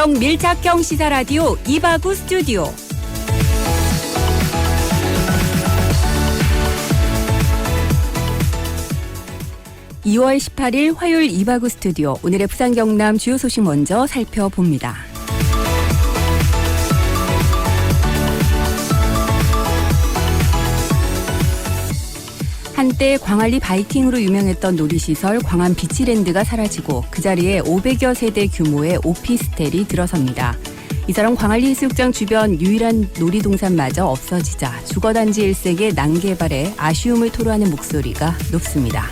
지역 밀착형 시사라디오 이바구 스튜디오. (2월 18일) 화요일 이바구 스튜디오. 오늘의 부산 경남 주요 소식 먼저 살펴봅니다. 한때 광안리 바이킹으로 유명했던 놀이시설 광안 비치랜드가 사라지고 그 자리에 500여 세대 규모의 오피스텔이 들어섭니다. 이처럼 광안리 해수욕장 주변 유일한 놀이동산마저 없어지자 주거단지 일색의 난개발에 아쉬움을 토로하는 목소리가 높습니다.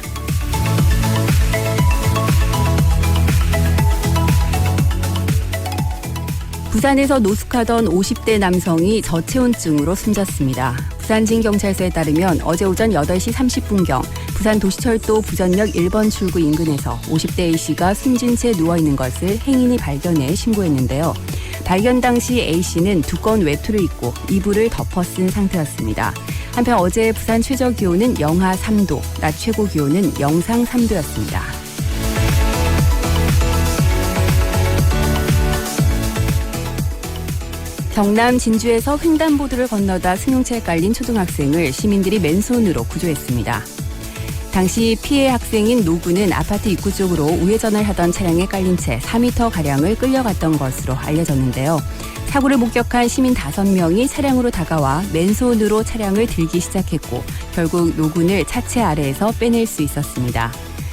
부산에서 노숙하던 50대 남성이 저체온증으로 숨졌습니다. 부산진경찰서에 따르면 어제 오전 8시 30분경 부산 도시철도 부전역 1번 출구 인근에서 50대 A씨가 숨진 채 누워있는 것을 행인이 발견해 신고했는데요. 발견 당시 A씨는 두꺼운 외투를 입고 이불을 덮어 쓴 상태였습니다. 한편 어제 부산 최저기온은 영하 3도, 낮 최고기온은 영상 3도였습니다. 경남 진주에서 횡단보도를 건너다 승용차에 깔린 초등학생을 시민들이 맨손으로 구조했습니다. 당시 피해 학생인 노구는 아파트 입구 쪽으로 우회전을 하던 차량에 깔린 채 4m가량을 끌려갔던 것으로 알려졌는데요. 사고를 목격한 시민 5명이 차량으로 다가와 맨손으로 차량을 들기 시작했고 결국 노군을 차체 아래에서 빼낼 수 있었습니다.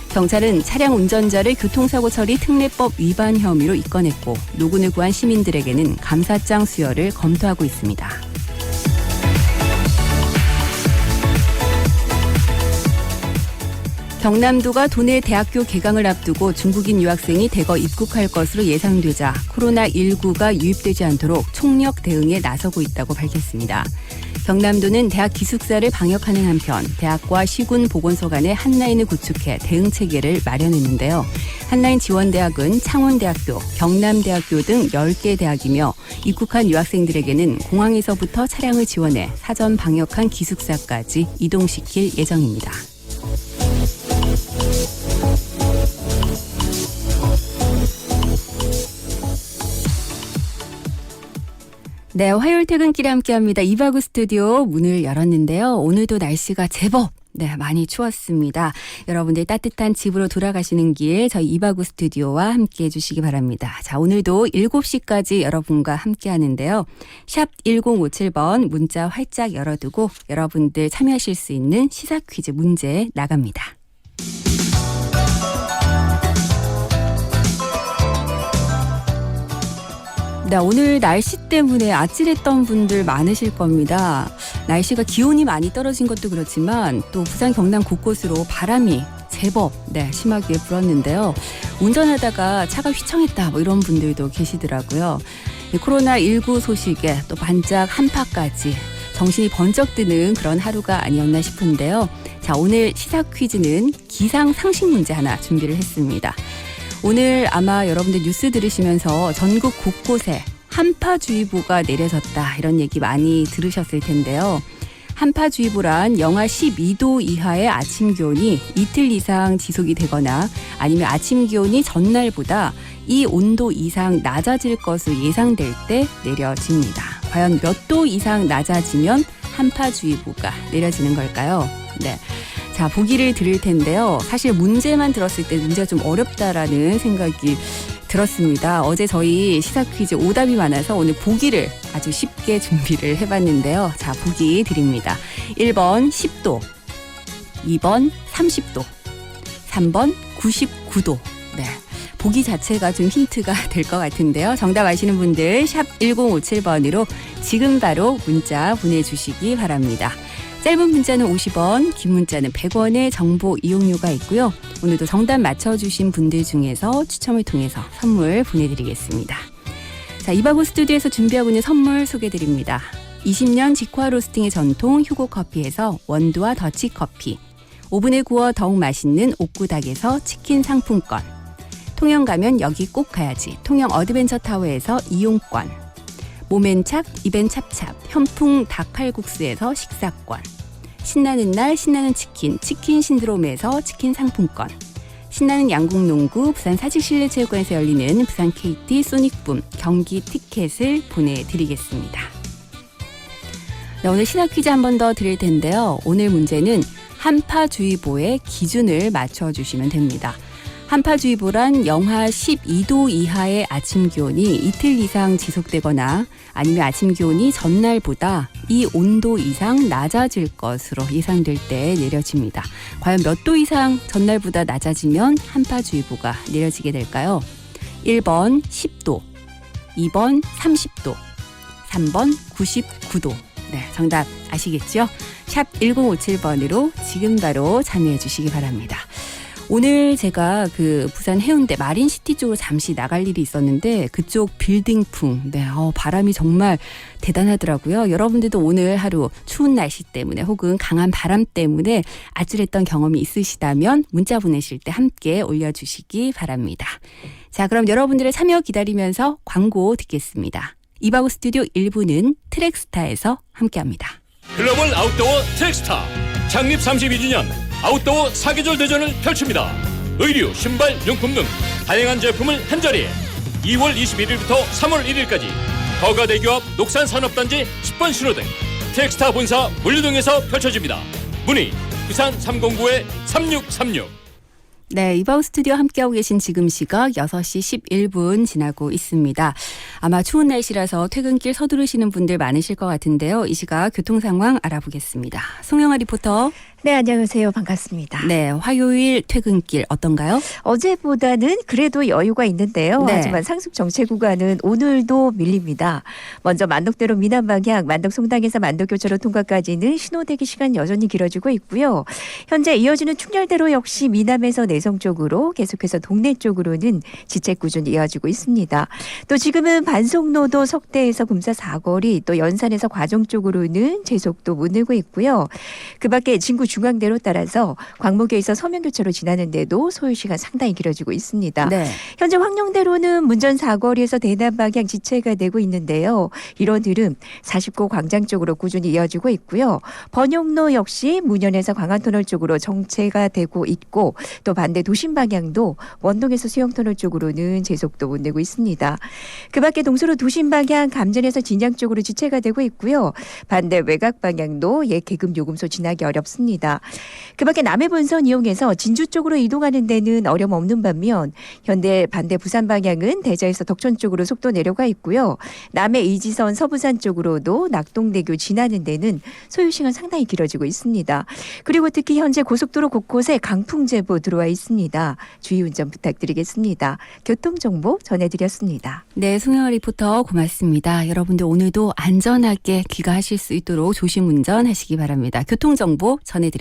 경찰은 차량 운전자를 교통사고 처리 특례법 위반 혐의로 입건했고 노군을 구한 시민들에게는 감사장 수여를 검토하고 있습니다. 경남도가 도내 대학교 개강을 앞두고 중국인 유학생이 대거 입국할 것으로 예상되자 코로나19가 유입되지 않도록 총력 대응에 나서고 있다고 밝혔습니다. 경남도는 대학 기숙사를 방역하는 한편 대학과 시군 보건소 간의 한라인을 구축해 대응 체계를 마련했는데요. 한라인 지원대학은 창원대학교, 경남대학교 등 10개 대학이며 입국한 유학생들에게는 공항에서부터 차량을 지원해 사전 방역한 기숙사까지 이동시킬 예정입니다. 네, 화요일 퇴근길에 함께합니다. 이바구 스튜디오 문을 열었는데요. 오늘도 날씨가 제법 많이 추웠습니다. 여러분들 따뜻한 집으로 돌아가시는 길 저희 이바구 스튜디오와 함께해 주시기 바랍니다. 자, 오늘도 7시까지 여러분과 함께하는데요. 샵 1057번 문자 활짝 열어두고 여러분들 참여하실 수 있는 시사 퀴즈 문제 나갑니다. 네, 오늘 날씨 때문에 아찔했던 분들 많으실 겁니다. 날씨가 기온이 많이 떨어진 것도 그렇지만 또 부산 경남 곳곳으로 바람이 제법 심하게 불었는데요. 운전하다가 차가 휘청했다 이런 분들도 계시더라고요. 코로나19 소식에 또 반짝 한파까지 정신이 번쩍 드는 그런 하루가 아니었나 싶은데요. 자, 오늘 시사 퀴즈는 기상 상식 문제 하나 준비를 했습니다. 오늘 아마 여러분들 뉴스 들으시면서 전국 곳곳에 한파주의보가 내려졌다 이런 얘기 많이 들으셨을 텐데요. 한파주의보란 영하 12도 이하의 아침 기온이 이틀 이상 지속이 되거나 아니면 아침 기온이 전날보다 이 온도 이상 낮아질 것으로 예상될 때 내려집니다. 과연 몇 도 이상 낮아지면 한파주의보가 내려지는 걸까요? 네. 자, 보기를 드릴 텐데요. 사실 문제만 들었을 때 문제가 좀 어렵다라는 생각이 들었습니다. 어제 저희 시사 퀴즈 오답이 많아서 오늘 보기를 아주 쉽게 준비를 해봤는데요. 자, 보기 드립니다. 1번 10도, 2번 30도, 3번 99도. 네. 보기 자체가 좀 힌트가 될 것 같은데요. 정답 아시는 분들 샵 1057번으로 지금 바로 문자 보내주시기 바랍니다. 짧은 문자는 50원, 긴 문자는 100원의 정보 이용료가 있고요. 오늘도 정답 맞춰주신 분들 중에서 추첨을 통해서 선물 보내드리겠습니다. 자, 이바구 스튜디오에서 준비하고 있는 선물 소개드립니다. 20년 직화 로스팅의 전통 휴고커피에서 원두와 더치커피, 오븐에 구워 더욱 맛있는 옥구닭에서 치킨 상품권, 통영 가면 여기 꼭 가야지 통영 어드벤처타워에서 이용권, 몸엔 착, 입엔 찹찹 현풍 닭칼국수에서 식사권, 신나는 날 신나는 치킨, 치킨 신드롬에서 치킨 상품권, 신나는 양궁농구, 부산 사직실내체육관에서 열리는 부산 KT 소닉붐 경기 티켓을 보내드리겠습니다. 네, 오늘 신화 퀴즈 한 번 더 드릴 텐데요. 오늘 문제는 한파주의보의 기준을 맞춰주시면 됩니다. 한파주의보란 영하 12도 이하의 아침 기온이 이틀 이상 지속되거나 아니면 아침 기온이 전날보다 이 온도 이상 낮아질 것으로 예상될 때 내려집니다. 과연 몇 도 이상 전날보다 낮아지면 한파주의보가 내려지게 될까요? 1번 10도, 2번 30도, 3번 99도. 네, 정답 아시겠죠? 샵 1057번으로 지금 바로 참여해 주시기 바랍니다. 오늘 제가 부산 해운대 마린시티 쪽으로 잠시 나갈 일이 있었는데 그쪽 빌딩풍, 바람이 정말 대단하더라고요. 여러분들도 오늘 하루 추운 날씨 때문에 혹은 강한 바람 때문에 아찔했던 경험이 있으시다면 문자 보내실 때 함께 올려주시기 바랍니다. 자, 그럼 여러분들의 참여 기다리면서 광고 듣겠습니다. 이바구 스튜디오 1부는 트랙스타에서 함께합니다. 글로벌 아웃도어 트랙스타 창립 32주년 아웃도어 사계절 대전을 펼칩니다. 의류, 신발, 용품 등 다양한 제품을 한자리에 2월 21일부터 3월 1일까지 거가대교 앞 녹산산업단지 10번 신호등 트랙스타 본사 물류동에서 펼쳐집니다. 문의 부산 309-3636. 네, 이바우 스튜디오 함께하고 계신 지금 시각 6시 11분 지나고 있습니다. 아마 추운 날씨라서 퇴근길 서두르시는 분들 많으실 것 같은데요. 이 시각 교통 상황 알아보겠습니다. 송영아 리포터. 네, 안녕하세요. 반갑습니다. 네, 화요일 퇴근길 어떤가요? 어제보다는 그래도 여유가 있는데요. 네. 하지만 상습 정체 구간은 오늘도 밀립니다. 먼저 만덕대로 미남 방향 만덕송당에서 만덕교차로 통과까지는 신호대기 시간 여전히 길어지고 있고요. 현재 이어지는 충렬대로 역시 미남에서 내성 쪽으로 계속해서 동네 쪽으로는 지체 꾸준히 이어지고 있습니다. 또 지금은 반송로도 석대에서 금사 사거리 또 연산에서 과정 쪽으로는 제속도 못 내고 있고요. 그 밖에 진구 중앙대로 따라서 광목에서 서면교차로 지나는데도 소요시간 상당히 길어지고 있습니다. 네. 현재 황령대로는 문전 사거리에서 대남 방향 지체가 되고 있는데요. 이런 흐름 40고 광장 쪽으로 꾸준히 이어지고 있고요. 번용로 역시 문현에서 광안터널 쪽으로 정체가 되고 있고 또 반대 도심 방향도 원동에서 수영터널 쪽으로는 제속도 못 내고 있습니다. 그 밖에 동서로 도심 방향 감전에서 진양 쪽으로 지체가 되고 있고요. 반대 외곽 방향도 계금 요금소 지나기 어렵습니다. 그 밖에 남해 본선 이용해서 진주 쪽으로 이동하는 데는 어려움 없는 반면 현대 반대 부산 방향은 대자에서 덕천 쪽으로 속도 내려가 있고요. 남해 이지선 서부산 쪽으로도 낙동대교 지나는 데는 소요시간 상당히 길어지고 있습니다. 그리고 특히 현재 고속도로 곳곳에 강풍 제보 들어와 있습니다. 주의 운전 부탁드리겠습니다. 교통정보 전해드렸습니다. 네, 송영아 리포터 고맙습니다. 여러분들 오늘도 안전하게 귀가하실 수 있도록 조심 운전하시기 바랍니다. 교통정보 전해드렸습니다.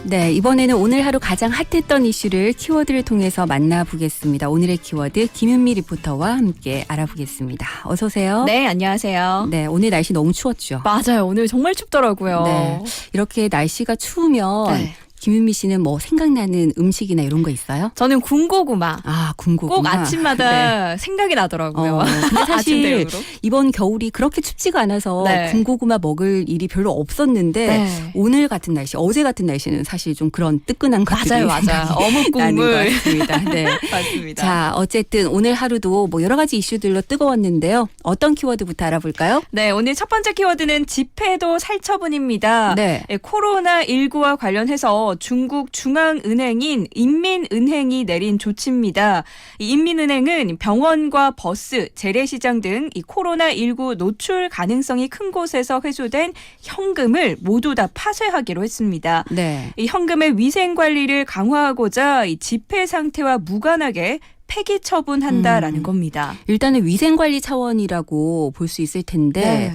네, 이번에는 오늘 하루 가장 핫했던 이슈를 키워드를 통해서 만나보겠습니다. 오늘의 키워드 김윤미 리포터와 함께 알아보겠습니다. 어서 오세요. 네, 안녕하세요. 네, 오늘 날씨 너무 추웠죠? 맞아요. 오늘 정말 춥더라고요. 네, 이렇게 날씨가 추우면 네. 김윤미 씨는 뭐 생각나는 음식이나 이런 거 있어요? 저는 군고구마. 아, 군고구마. 꼭 아침마다 생각이 나더라고요. 근데 사실 아침 대용으로. 이번 겨울이 그렇게 춥지가 않아서 네. 군고구마 먹을 일이 별로 없었는데 네. 오늘 같은 날씨, 어제 같은 날씨는 사실 좀 그런 뜨끈한 것들이 맞아요. 나는 어묵 것 국물. 같습니다. 네. 맞습니다. 자, 어쨌든 오늘 하루도 뭐 여러 가지 이슈들로 뜨거웠는데요. 어떤 키워드부터 알아볼까요? 네, 오늘 첫 번째 키워드는 집회도 살처분입니다. 네. 코로나19와 관련해서 중국 중앙은행인 인민은행이 내린 조치입니다. 이 인민은행은 병원과 버스, 재래시장 등 이 코로나19 노출 가능성이 큰 곳에서 회수된 현금을 모두 다 파쇄하기로 했습니다. 네. 이 현금의 위생 관리를 강화하고자 이 집회 상태와 무관하게 폐기 처분한다라는 겁니다. 일단은 위생관리 차원이라고 볼 수 있을 텐데 네.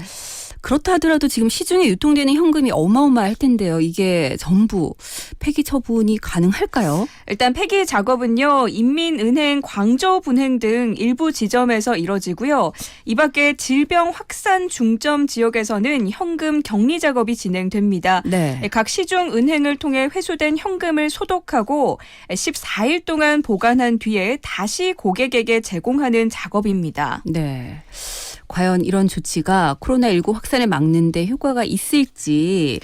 그렇다 하더라도 지금 시중에 유통되는 현금이 어마어마할 텐데요. 이게 전부 폐기 처분이 가능할까요? 일단 폐기 작업은요. 인민은행 광저우 분행 등 일부 지점에서 이뤄지고요. 이 밖에 질병 확산 중점 지역에서는 현금 격리 작업이 진행됩니다. 네. 각 시중 은행을 통해 회수된 현금을 소독하고 14일 동안 보관한 뒤에 다시 고객에게 제공하는 작업입니다. 네. 과연 이런 조치가 코로나19 확산을 막는데 효과가 있을지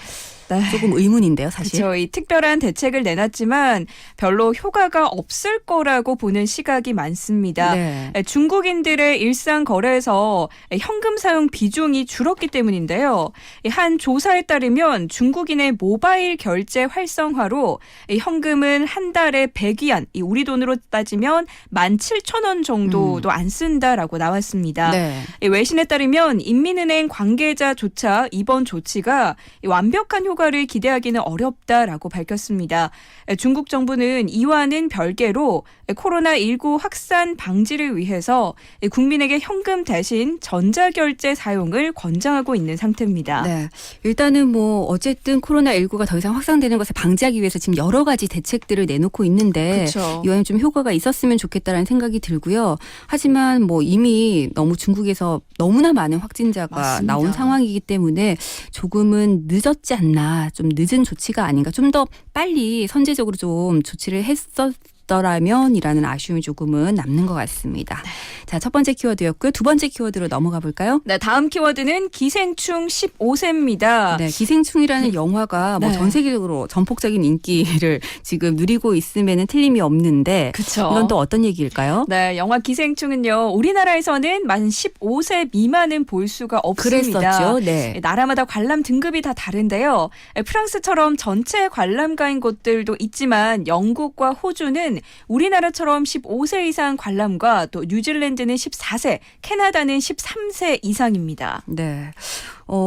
네. 조금 의문인데요, 사실. 그렇죠. 이 특별한 대책을 내놨지만 별로 효과가 없을 거라고 보는 시각이 많습니다. 네. 중국인들의 일상 거래에서 현금 사용 비중이 줄었기 때문인데요. 한 조사에 따르면 중국인의 모바일 결제 활성화로 현금은 한 달에 100위안, 우리 돈으로 따지면 17,000원 정도도 안 쓴다라고 나왔습니다. 네. 외신에 따르면 인민은행 관계자조차 이번 조치가 완벽한 효과를 기대하기는 어렵다라고 밝혔습니다. 중국 정부는 이와는 별개로 코로나19 확산 방지를 위해서 국민에게 현금 대신 전자결제 사용을 권장하고 있는 상태입니다. 네. 일단은 뭐 어쨌든 코로나19가 더 이상 확산되는 것을 방지하기 위해서 지금 여러 가지 대책들을 내놓고 있는데 그렇죠. 이와는 좀 효과가 있었으면 좋겠다라는 생각이 들고요. 하지만 뭐 이미 너무 중국에서 너무나 많은 확진자가 맞습니다. 나온 상황이기 때문에 조금은 늦었지 않나, 좀 늦은 조치가 아닌가, 좀 더 빨리 선제적으로 좀 조치를 했었더라면이라는 아쉬움이 조금은 남는 것 같습니다. 자, 첫 번째 키워드였고요. 두 번째 키워드로 넘어가 볼까요? 네, 다음 키워드는 기생충 15세입니다. 네, 기생충이라는 영화가 뭐 네. 전 세계적으로 전폭적인 인기를 지금 누리고 있음에는 틀림이 없는데 그렇죠. 이건 또 어떤 얘기일까요? 네, 영화 기생충은요. 우리나라에서는 만 15세 미만은 볼 수가 없습니다. 그랬었죠. 네. 나라마다 관람 등급이 다 다른데요. 프랑스처럼 전체 관람가인 곳들도 있지만 영국과 호주는 우리나라처럼 15세 이상 관람가, 또 뉴질랜드는 14세, 캐나다는 13세 이상입니다. 네.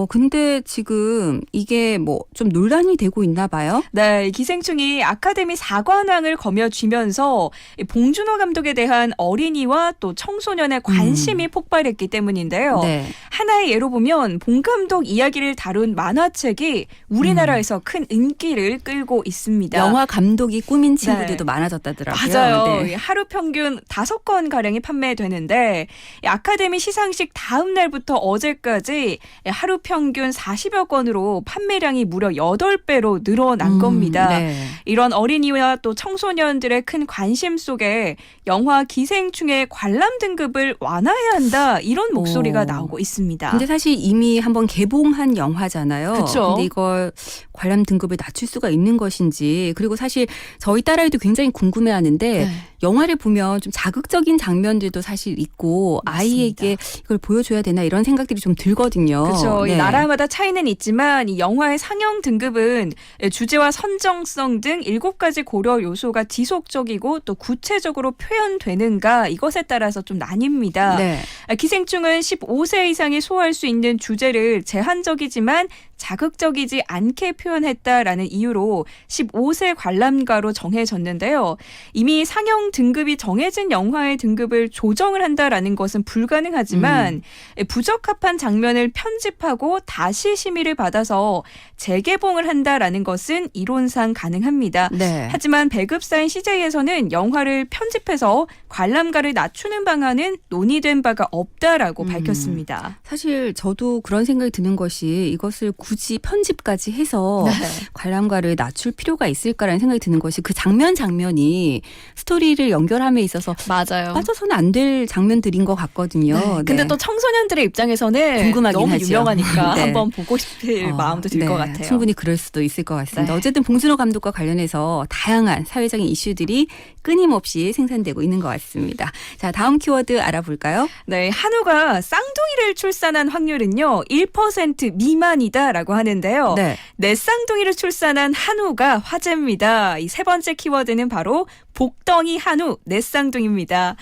근데 지금 이게 뭐 좀 논란이 되고 있나 봐요? 네, 기생충이 아카데미 4관왕을 거머쥐면서 봉준호 감독에 대한 어린이와 또 청소년의 관심이 폭발했기 때문인데요. 네. 하나의 예로 보면 봉 감독 이야기를 다룬 만화책이 우리나라에서 큰 인기를 끌고 있습니다. 영화 감독이 꾸민 친구들도 많아졌다더라고요. 맞아요. 네. 하루 평균 5건 가량이 판매되는데 이 아카데미 시상식 다음 날부터 어제까지 하루 평균 40여 건으로 판매량이 무려 8배로 늘어난 겁니다. 네. 이런 어린이와 또 청소년들의 큰 관심 속에 영화 기생충의 관람 등급을 완화해야 한다, 이런 목소리가 나오고 있습니다. 근데 사실 이미 한번 개봉한 영화잖아요. 그쵸. 근데 이걸 관람 등급을 낮출 수가 있는 것인지, 그리고 사실 저희 딸아이도 굉장히 궁금해하는데 네. 영화를 보면 좀 자극적인 장면들도 사실 있고 맞습니다. 아이에게 이걸 보여줘야 되나 이런 생각들이 좀 들거든요. 그렇죠. 네. 이 나라마다 차이는 있지만 이 영화의 상영 등급은 주제와 선정성 등 7가지 고려 요소가 지속적이고 또 구체적으로 표현되는가, 이것에 따라서 좀 나뉩니다. 네. 기생충은 15세 이상이 소화할 수 있는 주제를 제한적이지만 자극적이지 않게 표현했다라는 이유로 15세 관람가로 정해졌는데요. 이미 상영 등급이 정해진 영화의 등급을 조정을 한다라는 것은 불가능하지만 부적합한 장면을 편집하고 다시 심의를 받아서 재개봉을 한다라는 것은 이론상 가능합니다. 네. 하지만 배급사인 CJ에서는 영화를 편집해서 관람가를 낮추는 방안은 논의된 바가 없다라고 밝혔습니다. 사실 저도 그런 생각이 드는 것이, 이것을 굳이 편집까지 해서 관람가를 낮출 필요가 있을까라는 생각이 드는 것이, 그 장면이 스토리를 연결함에 있어서 맞아요. 빠져서는 안 될 장면들인 것 같거든요. 네. 근데 또 청소년들의 입장에서는 궁금하긴 너무 하죠. 유명하니까 네. 한번 보고 싶을 마음도 들 것 같아요. 충분히 그럴 수도 있을 것 같습니다. 네. 어쨌든 봉준호 감독과 관련해서 다양한 사회적인 이슈들이 끊임없이 생산되고 있는 것 같습니다. 자, 다음 키워드 알아볼까요? 네, 한우가 쌍둥이를 출산한 확률은요 1% 미만이다라고 하는데요. 네. 네 쌍둥이를 출산한 한우가 화제입니다. 이 세 번째 키워드는 바로 복덩이 한우 넷쌍둥이입니다.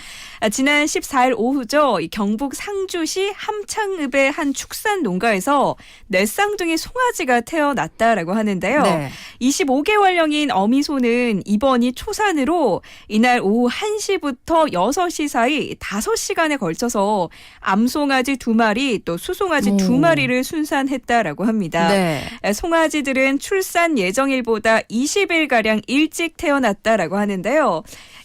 지난 14일 오후죠. 이 경북 상주시 함창읍의 한 축산 농가에서 넷쌍둥이 송아지가 태어났다라고 하는데요. 네. 25개월령인 어미소는 입원이 초산으로 이날 오후 1시부터 6시 사이 5시간에 걸쳐서 암송아지 2마리 또 수송아지 2마리를 순산했다라고 합니다. 네. 송아지들은 출산 예정일보다 20일가량 일찍 태어났다라고 하는데요.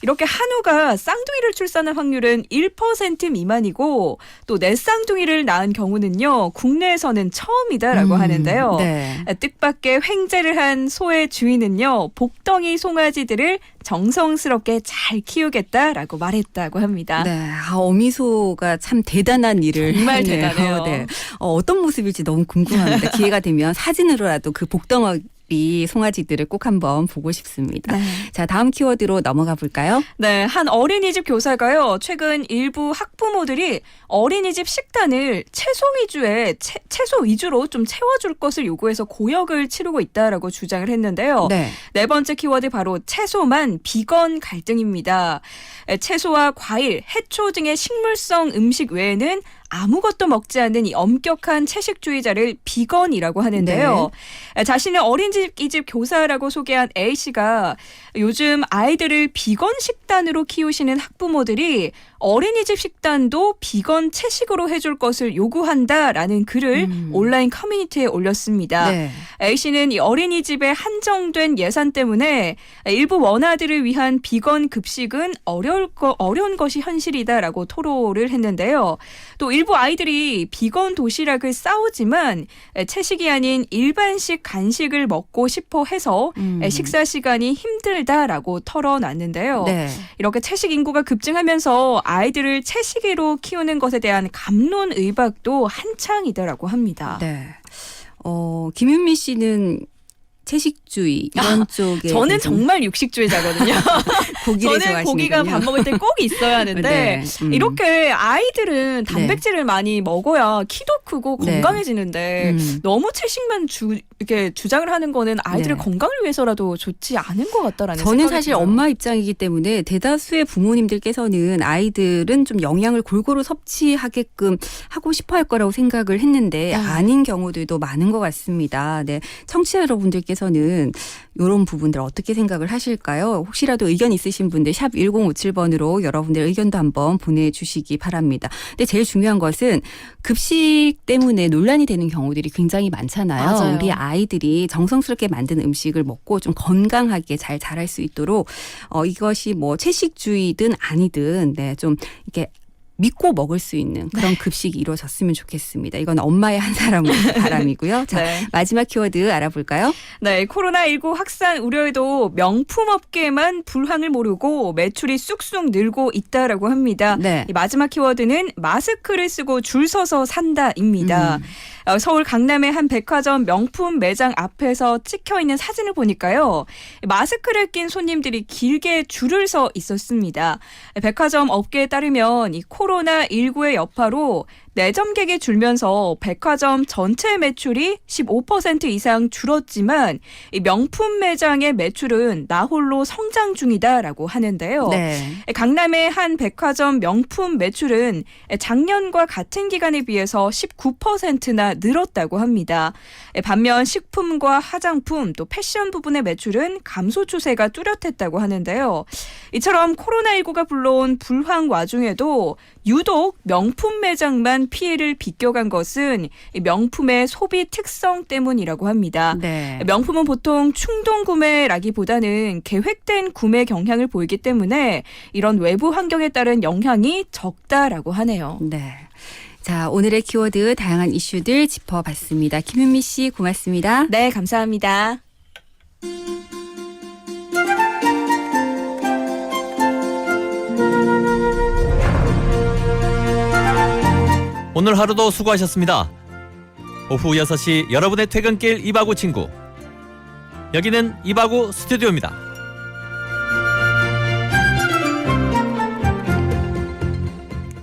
이렇게 한우가 쌍둥이를 출산할 확률은 1% 미만이고 또 넷쌍둥이를 낳은 경우는요. 국내에서는 처음이다라고 하는데요. 네. 뜻밖의 횡재를 한 소의 주인은요. 복덩이 송아지들을 정성스럽게 잘 키우겠다라고 말했다고 합니다. 네, 어미소가 참 대단한 일을 정말 했네요. 대단해요. 네. 어떤 모습일지 너무 궁금합니다. 기회가 되면 사진으로라도 그 복덩어리 송아지들을 꼭 한번 보고 싶습니다. 네. 자, 다음 키워드로 넘어가 볼까요? 네, 한 어린이집 교사가요. 최근 일부 학부모들이 어린이집 식단을 채소 위주로 좀 채워줄 것을 요구해서 고역을 치르고 있다라고 주장을 했는데요. 네. 네 번째 키워드 바로 채소만 비건 갈등입니다. 채소와 과일, 해초 등의 식물성 음식 외에는 아무것도 먹지 않는 이 엄격한 채식주의자를 비건이라고 하는데요. 자신을 어린이집 교사라고 소개한 A씨가 요즘 아이들을 비건 식단으로 키우시는 학부모들이 어린이집 식단도 비건 채식으로 해줄 것을 요구한다라는 글을 온라인 커뮤니티에 올렸습니다. 네. A씨는 이 어린이집에 한정된 예산 때문에 일부 원아들을 위한 비건 급식은 어려운 것이 현실이다라고 토로를 했는데요. 또 일부 아이들이 비건 도시락을 싸오지만 채식이 아닌 일반식 간식을 먹고 싶어 해서 식사 시간이 힘들다라고 털어놨는데요. 네. 이렇게 채식 인구가 급증하면서 아이들을 채식으로 키우는 것에 대한 갑론의박도 한창이더라고 합니다. 네. 김윤미 씨는 채식주의 이런 쪽에 저는 정말 육식주의자거든요. 고기를 저는 고기가 밥 먹을 때 꼭 있어야 하는데 네. 이렇게 아이들은 단백질을 많이 먹어야 키도 크고 네. 건강해지는데 너무 채식만 이렇게 주장을 하는 거는 아이들의 네. 건강을 위해서라도 좋지 않은 것 같다라는 저는 생각이 사실 들어요. 엄마 입장이기 때문에 대다수의 부모님들께서는 아이들은 좀 영양을 골고루 섭취하게끔 하고 싶어 할 거라고 생각을 했는데 아닌 경우들도 많은 것 같습니다. 네. 청취자 여러분들께서는 이런 부분들 어떻게 생각을 하실까요? 혹시라도 의견 있으신 분들 샵 1057번으로 여러분들 의견도 한번 보내주시기 바랍니다. 근데 제일 중요한 것은 급식 때문에 논란이 되는 경우들이 굉장히 많잖아요. 맞아요. 우리 아이들이 정성스럽게 만든 음식을 먹고 좀 건강하게 잘 자랄 수 있도록 이것이 뭐 채식주의든 아니든 좀 이렇게 믿고 먹을 수 있는 그런 급식이 이루어졌으면 좋겠습니다. 이건 엄마의 한 사람의 바람이고요. 자, 네. 마지막 키워드 알아볼까요? 네, 코로나19 확산 우려에도 명품업계만 불황을 모르고 매출이 쑥쑥 늘고 있다라고 합니다. 네. 이 마지막 키워드는 마스크를 쓰고 줄 서서 산다입니다. 서울 강남의 한 백화점 명품 매장 앞에서 찍혀 있는 사진을 보니까요. 마스크를 낀 손님들이 길게 줄을 서 있었습니다. 백화점 업계에 따르면 이 코로나19의 여파로 내점객이 줄면서 백화점 전체 매출이 15% 이상 줄었지만 이 명품 매장의 매출은 나홀로 성장 중이다라고 하는데요. 네. 강남의 한 백화점 명품 매출은 작년과 같은 기간에 비해서 19%나 늘었다고 합니다. 반면 식품과 화장품 또 패션 부분의 매출은 감소 추세가 뚜렷했다고 하는데요. 이처럼 코로나19가 불러온 불황 와중에도 유독 명품 매장만 피해를 비껴간 것은 명품의 소비 특성 때문이라고 합니다. 네. 명품은 보통 충동 구매라기보다는 계획된 구매 경향을 보이기 때문에 이런 외부 환경에 따른 영향이 적다라고 하네요. 네. 자, 오늘의 키워드 다양한 이슈들 짚어봤습니다. 김윤미 씨 고맙습니다. 네, 감사합니다. 오늘 하루도 수고하셨습니다. 오후 6시 여러분의 퇴근길 이바구 친구. 여기는 이바구 스튜디오입니다.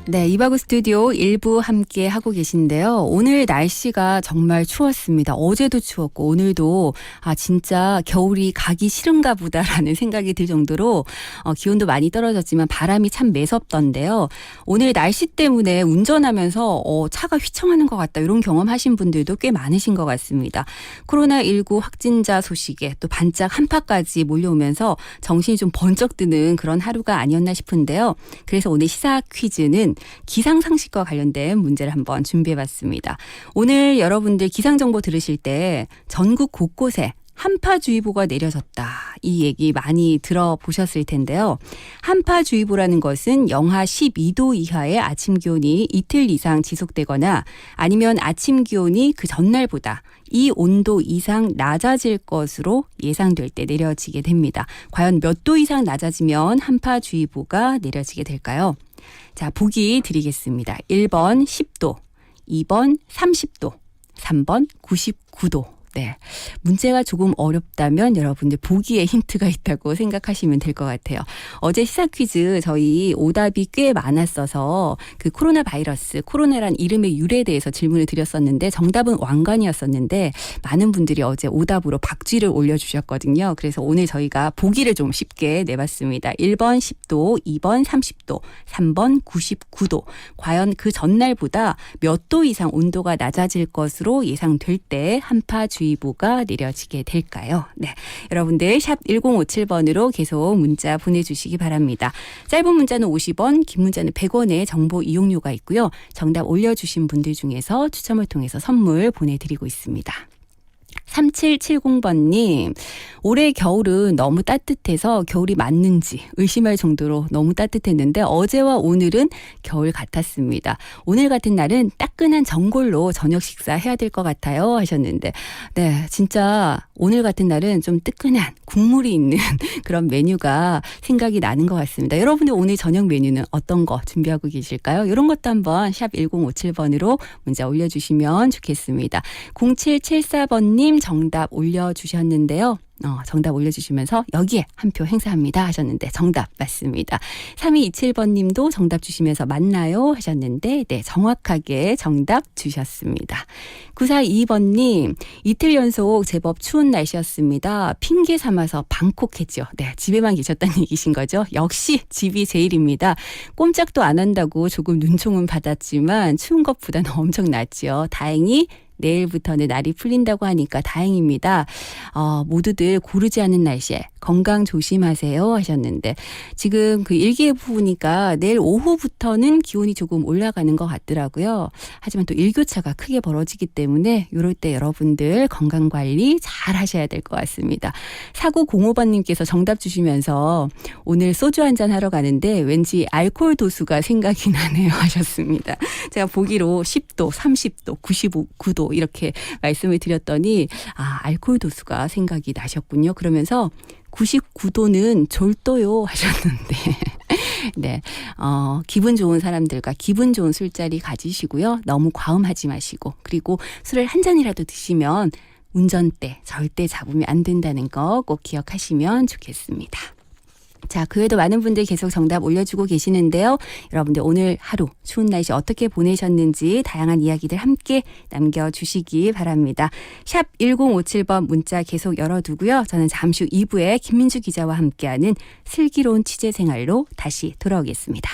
네, 이바구 스튜디오 1부 함께 하고 계신데요. 오늘 날씨가 정말 추웠습니다. 어제도 추웠고 오늘도 진짜 겨울이 가기 싫은가 보다라는 생각이 들 정도로 기온도 많이 떨어졌지만 바람이 참 매섭던데요. 오늘 날씨 때문에 운전하면서 차가 휘청하는 것 같다 이런 경험하신 분들도 꽤 많으신 것 같습니다. 코로나19 확진자 소식에 또 반짝 한파까지 몰려오면서 정신이 좀 번쩍 드는 그런 하루가 아니었나 싶은데요. 그래서 오늘 시사 퀴즈는 기상상식과 관련된 문제를 한번 준비해봤습니다. 오늘 여러분들 기상정보 들으실 때 전국 곳곳에 한파주의보가 내려졌다. 이 얘기 많이 들어보셨을 텐데요. 한파주의보라는 것은 영하 12도 이하의 아침 기온이 이틀 이상 지속되거나 아니면 아침 기온이 그 전날보다 이 온도 이상 낮아질 것으로 예상될 때 내려지게 됩니다. 과연 몇 도 이상 낮아지면 한파주의보가 내려지게 될까요? 자, 보기 드리겠습니다. 1번 10도, 2번 30도, 3번 99도. 네. 문제가 조금 어렵다면 여러분들 보기에 힌트가 있다고 생각하시면 될 것 같아요. 어제 시사 퀴즈 저희 오답이 꽤 많았어서 그 코로나 바이러스, 코로나란 이름의 유래에 대해서 질문을 드렸었는데 정답은 왕관이었었는데 많은 분들이 어제 오답으로 박쥐를 올려주셨거든요. 그래서 오늘 저희가 보기를 좀 쉽게 내봤습니다. 1번 10도, 2번 30도, 3번 99도. 과연 그 전날보다 몇 도 이상 온도가 낮아질 것으로 예상될 때 한파주의보가 내려지게 될까요? 네, 여러분들 샵 1057번으로 계속 문자 보내주시기 바랍니다. 짧은 문자는 50원, 긴 문자는 100원의 정보 이용료가 있고요. 정답 올려주신 분들 중에서 추첨을 통해서 선물 보내드리고 있습니다. 3770번님, 올해 겨울은 너무 따뜻해서 겨울이 맞는지 의심할 정도로 너무 따뜻했는데 어제와 오늘은 겨울 같았습니다. 오늘 같은 날은 따끈한 전골로 저녁 식사해야 될 것 같아요 하셨는데, 네, 진짜 오늘 같은 날은 좀 뜨끈한 국물이 있는 그런 메뉴가 생각이 나는 것 같습니다. 여러분들 오늘 저녁 메뉴는 어떤 거 준비하고 계실까요? 이런 것도 한번 샵 1057번으로 문자 올려주시면 좋겠습니다. 0774번님 정답 올려주셨는데요. 정답 올려주시면서 여기에 한 표 행사합니다 하셨는데 정답 맞습니다. 3227번님도 정답 주시면서 맞나요 하셨는데 네, 정확하게 정답 주셨습니다. 942번님, 이틀 연속 제법 추운 날씨였습니다. 핑계 삼아서 방콕했죠. 네, 집에만 계셨다는 얘기신 거죠. 역시 집이 제일입니다. 꼼짝도 안 한다고 조금 눈총은 받았지만 추운 것보다는 엄청 낫죠. 다행히 내일부터는 날이 풀린다고 하니까 다행입니다. 모두들 고르지 않은 날씨에 건강 조심하세요 하셨는데 지금 그 일기예 보니까 내일 오후부터는 기온이 조금 올라가는 것 같더라고요. 하지만 또 일교차가 크게 벌어지기 때문에 이럴 때 여러분들 건강관리 잘 하셔야 될 것 같습니다. 4905번님께서 정답 주시면서 오늘 소주 한잔 하러 가는데 왠지 알코올 도수가 생각이 나네요 하셨습니다. 제가 보기로 10도, 30도, 99도 이렇게 말씀을 드렸더니 알코올 도수가 생각이 나셨군요. 그러면서 99도는 졸도요 하셨는데 네, 기분 좋은 사람들과 기분 좋은 술자리 가지시고요. 너무 과음하지 마시고 그리고 술을 한 잔이라도 드시면 운전대 절대 잡으면 안 된다는 거 꼭 기억하시면 좋겠습니다. 자, 그 외에도 많은 분들 계속 정답 올려주고 계시는데요. 여러분들 오늘 하루 추운 날씨 어떻게 보내셨는지 다양한 이야기들 함께 남겨주시기 바랍니다. 샵 1057번 문자 계속 열어두고요. 저는 잠시 후 2부에 김민주 기자와 함께하는 슬기로운 취재생활로 다시 돌아오겠습니다.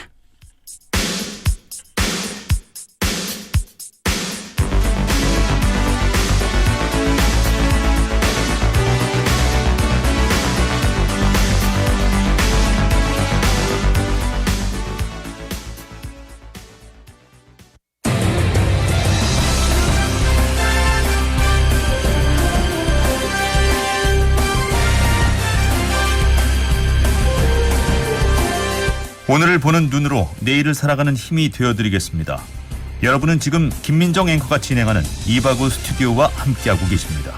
오늘을 보는 눈으로 내일을 살아가는 힘이 되어드리겠습니다. 여러분은 지금 김민정 앵커가 진행하는 이바구 스튜디오와 함께하고 계십니다.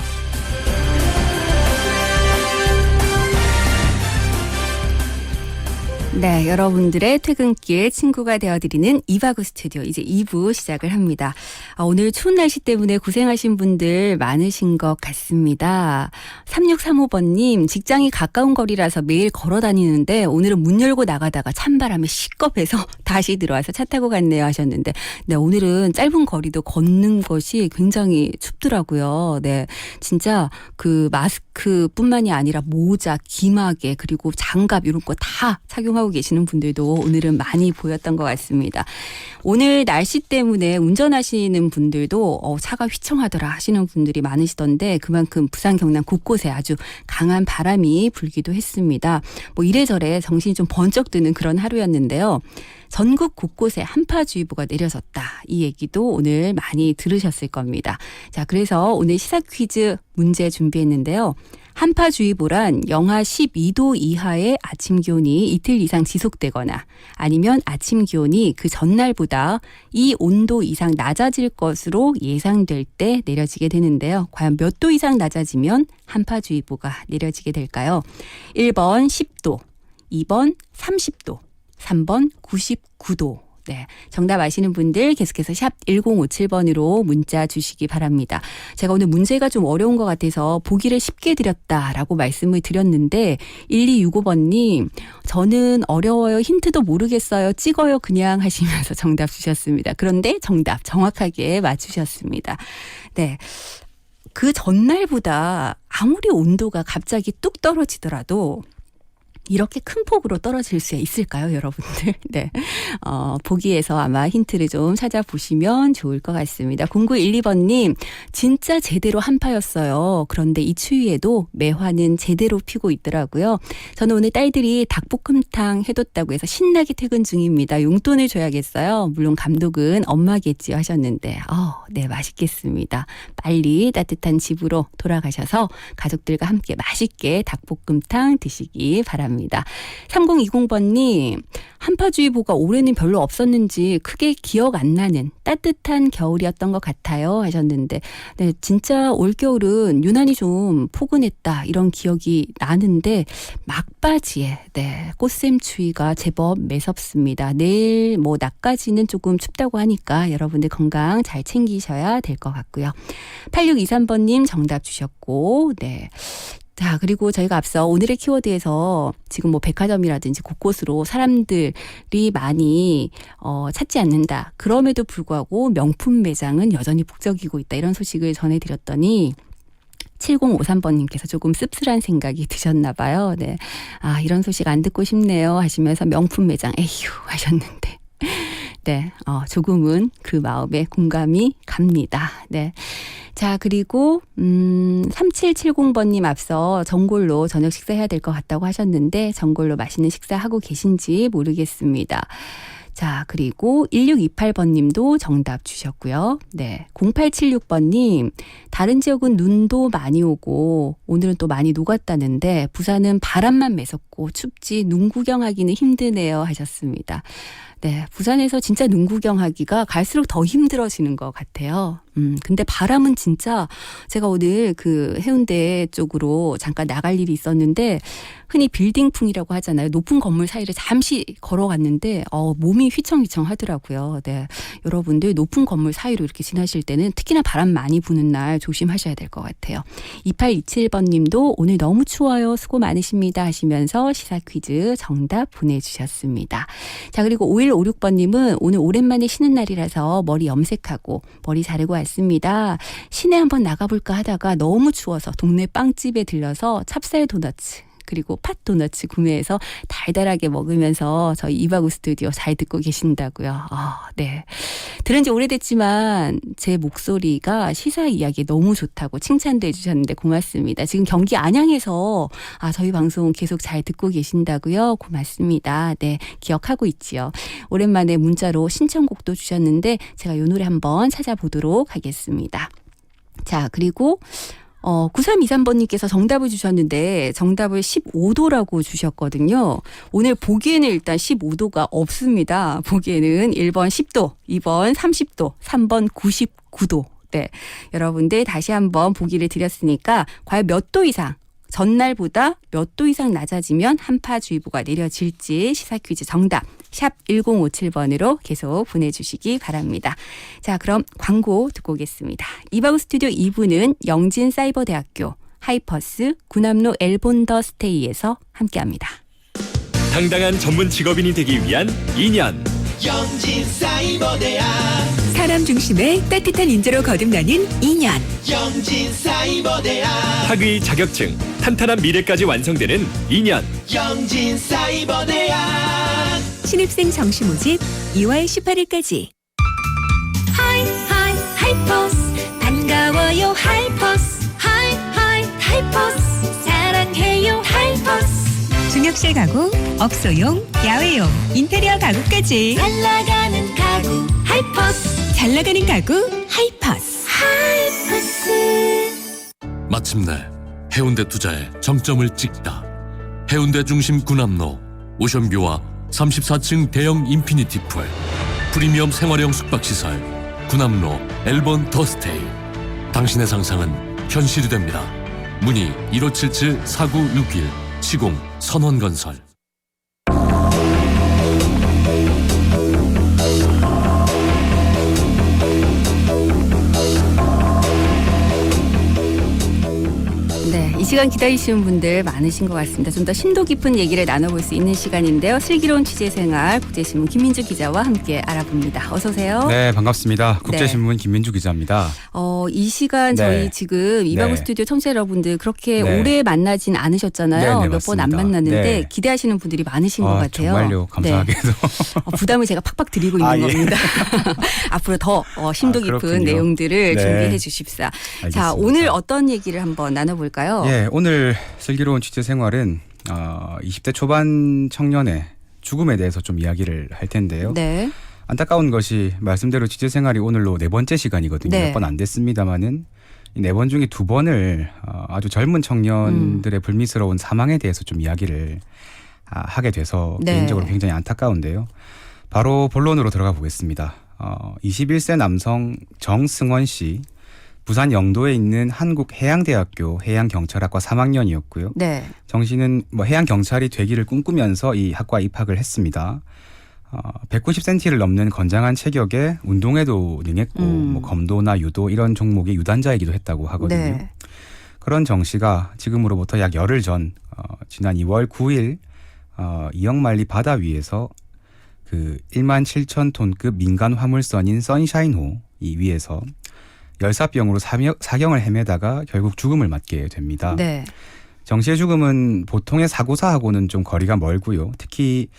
네, 여러분들의 퇴근길 친구가 되어드리는 이바구 스튜디오 이제 2부 시작을 합니다. 오늘 추운 날씨 때문에 고생하신 분들 많으신 것 같습니다. 3635번님, 직장이 가까운 거리라서 매일 걸어 다니는데 오늘은 문 열고 나가다가 찬바람에 시겁해서 다시 들어와서 차 타고 갔네요 하셨는데 네, 오늘은 짧은 거리도 걷는 것이 굉장히 춥더라고요. 네, 진짜 그 마스크뿐만이 아니라 모자, 기마개 그리고 장갑 이런 거 다 착용하고 걱정하고 계시는 분들도 오늘은 많이 보였던 것 같습니다. 오늘 날씨 때문에 운전하시는 분들도 차가 휘청하더라 하시는 분들이 많으시던데 그만큼 부산 경남 곳곳에 아주 강한 바람이 불기도 했습니다. 뭐 이래저래 정신이 좀 번쩍 드는 그런 하루였는데요. 전국 곳곳에 한파주의보가 내려졌다. 이 얘기도 오늘 많이 들으셨을 겁니다. 자, 그래서 오늘 시사 퀴즈 문제 준비했는데요. 한파주의보란 영하 12도 이하의 아침 기온이 이틀 이상 지속되거나 아니면 아침 기온이 그 전날보다 이 온도 이상 낮아질 것으로 예상될 때 내려지게 되는데요. 과연 몇 도 이상 낮아지면 한파주의보가 내려지게 될까요? 1번 10도, 2번 30도, 3번 99도. 네, 정답 아시는 분들 계속해서 샵 1057번으로 문자 주시기 바랍니다. 제가 오늘 문제가 좀 어려운 것 같아서 보기를 쉽게 드렸다라고 말씀을 드렸는데 1265번님 저는 어려워요. 힌트도 모르겠어요. 찍어요 그냥 하시면서 정답 주셨습니다. 그런데 정답 정확하게 맞추셨습니다. 네. 그 전날보다 아무리 온도가 갑자기 뚝 떨어지더라도 이렇게 큰 폭으로 떨어질 수 있을까요, 여러분들? 네. 보기에서 아마 힌트를 좀 찾아보시면 좋을 것 같습니다. 0912번님, 진짜 제대로 한파였어요. 그런데 이 추위에도 매화는 제대로 피고 있더라고요. 저는 오늘 딸들이 닭볶음탕 해뒀다고 해서 신나게 퇴근 중입니다. 용돈을 줘야겠어요. 물론 감독은 엄마겠지요 하셨는데, 네, 맛있겠습니다. 빨리 따뜻한 집으로 돌아가셔서 가족들과 함께 맛있게 닭볶음탕 드시기 바랍니다. 3020번님 한파주의보가 올해는 별로 없었는지 크게 기억 안 나는 따뜻한 겨울이었던 것 같아요 하셨는데 네, 진짜 올겨울은 유난히 좀 포근했다 이런 기억이 나는데 막바지에 네, 꽃샘추위가 제법 매섭습니다. 내일 낮까지는 조금 춥다고 하니까 여러분들 건강 잘 챙기셔야 될 것 같고요. 8623번님 정답 주셨고 네. 자, 그리고 저희가 앞서 오늘의 키워드에서 지금 백화점이라든지 곳곳으로 사람들이 많이 찾지 않는다. 그럼에도 불구하고 명품 매장은 여전히 북적이고 있다. 이런 소식을 전해드렸더니 7053번님께서 조금 씁쓸한 생각이 드셨나 봐요. 네. 이런 소식 안 듣고 싶네요 하시면서 명품 매장 에휴 하셨는데 네, 조금은 그 마음에 공감이 갑니다. 네. 자, 그리고 3770번님 앞서 전골로 저녁 식사해야 될 것 같다고 하셨는데 전골로 맛있는 식사하고 계신지 모르겠습니다. 자, 그리고 1628번님도 정답 주셨고요. 네, 0876번님 다른 지역은 눈도 많이 오고 오늘은 또 많이 녹았다는데 부산은 바람만 매섭고 춥지 눈 구경하기는 힘드네요 하셨습니다. 네, 부산에서 진짜 눈 구경하기가 갈수록 더 힘들어지는 것 같아요. 근데 바람은 진짜 제가 오늘 그 해운대 쪽으로 잠깐 나갈 일이 있었는데 흔히 빌딩풍이라고 하잖아요. 높은 건물 사이를 잠시 걸어갔는데 몸이 휘청휘청 하더라고요. 네, 여러분들 높은 건물 사이로 이렇게 지나실 때는 특히나 바람 많이 부는 날 조심하셔야 될 것 같아요. 2827번님도 오늘 너무 추워요. 수고 많으십니다 하시면서 시사 퀴즈 정답 보내주셨습니다. 자, 그리고 5156번님은 오늘 오랜만에 쉬는 날이라서 머리 염색하고 머리 자르고 왔습니다. 시내 한번 나가볼까 하다가 너무 추워서 동네 빵집에 들려서 찹쌀 도너츠 그리고 팥 도너츠 구매해서 달달하게 먹으면서 저희 이바구 스튜디오 잘 듣고 계신다고요. 네. 들은 지 오래됐지만 제 목소리가 시사 이야기 너무 좋다고 칭찬도 해주셨는데 고맙습니다. 지금 경기 안양에서 저희 방송 계속 잘 듣고 계신다고요. 고맙습니다. 네, 기억하고 있지요. 오랜만에 문자로 신청곡도 주셨는데 제가 이 노래 한번 찾아보도록 하겠습니다. 자, 그리고 9323번님께서 정답을 주셨는데 정답을 15도라고 주셨거든요. 오늘 보기에는 일단 15도가 없습니다. 보기에는 1번 10도, 2번 30도, 3번 99도. 네, 여러분들 다시 한번 보기를 드렸으니까 과연 몇 도 이상 전날보다 몇 도 이상 낮아지면 한파주의보가 내려질지 시사 퀴즈 정답 샵 1057번으로 계속 보내주시기 바랍니다. 자, 그럼 광고 듣고 오겠습니다. 이바구 스튜디오 2부는 영진사이버대학교, 하이퍼스, 구남로 엘본더 스테이에서 함께합니다. 당당한 전문 직업인이 되기 위한 2년 영진사이버대학 사람 중심의 따뜻한 인재로 거듭나는 2년 영진사이버대학 학위 자격증 탄탄한 미래까지 완성되는 2년 영진사이버대학 신입생 정시 모집 2월 18일까지. 하이퍼스 반가워요 하이퍼스 하이퍼스 사랑해요 하이퍼스 중역실 가구, 업소용, 야외용, 인테리어 가구까지. 잘 나가는 가구 하이퍼스 잘 나가는 가구 하이퍼스. 마침내 해운대 투자에 정점을 찍다. 해운대 중심 군함로 오션뷰와 34층 대형 인피니티 풀, 프리미엄 생활형 숙박시설 군함로 엘본 더스테이. 당신의 상상은 현실이 됩니다. 문의 1577-4961 시공 선원건설. 네, 이 시간 기다리시는 분들 많으신 것 같습니다. 좀 더 심도 깊은 얘기를 나눠볼 수 있는 시간인데요. 슬기로운 취재생활 국제신문 김민주 기자와 함께 알아봅니다. 어서 오세요. 네, 반갑습니다. 국제신문 김민주 기자입니다. 이 시간 네. 저희 지금 이바구 네. 스튜디오 청취자 여러분들 그렇게 네. 오래 만나진 않으셨잖아요. 네, 네, 몇 번 안 맞습니다. 만났는데 네. 기대하시는 분들이 많으신 것 같아요. 정말요. 감사하게도. 네. 부담을 제가 팍팍 드리고 있는 아, 예. 겁니다. 앞으로 더 심도 깊은 그렇군요. 내용들을 네. 준비해 주십사. 자, 알겠습니다. 오늘 어떤 얘기를 한번 나눠볼까요? 예, 오늘 슬기로운 취재 생활은 20대 초반 청년의 죽음에 대해서 좀 이야기를 할 텐데요. 네. 안타까운 것이 말씀대로 취재 생활이 오늘로 4번째 시간이거든요. 네. 몇 번 안 됐습니다만은 이 4번 중에 2번을 아주 젊은 청년들의 불미스러운 사망에 대해서 좀 이야기를 하게 돼서 네. 개인적으로 굉장히 안타까운데요. 바로 본론으로 들어가 보겠습니다. 21세 남성 정승원 씨, 부산 영도에 있는 한국해양대학교 해양경찰학과 3학년이었고요. 네. 정 씨는 해양경찰이 되기를 꿈꾸면서 이 학과에 입학을 했습니다. 190cm를 넘는 건장한 체격에 운동에도 능했고 검도나 유도 이런 종목의 유단자이기도 했다고 하거든요. 네. 그런 정 씨가 지금으로부터 약 열흘 전 지난 2월 9일 이영만리 바다 위에서 그 17,000톤급 민간 화물선인 선샤인호 이 위에서 열사병으로 사경을 헤매다가 결국 죽음을 맞게 됩니다. 네. 정 씨의 죽음은 보통의 사고사하고는 좀 거리가 멀고요. 특히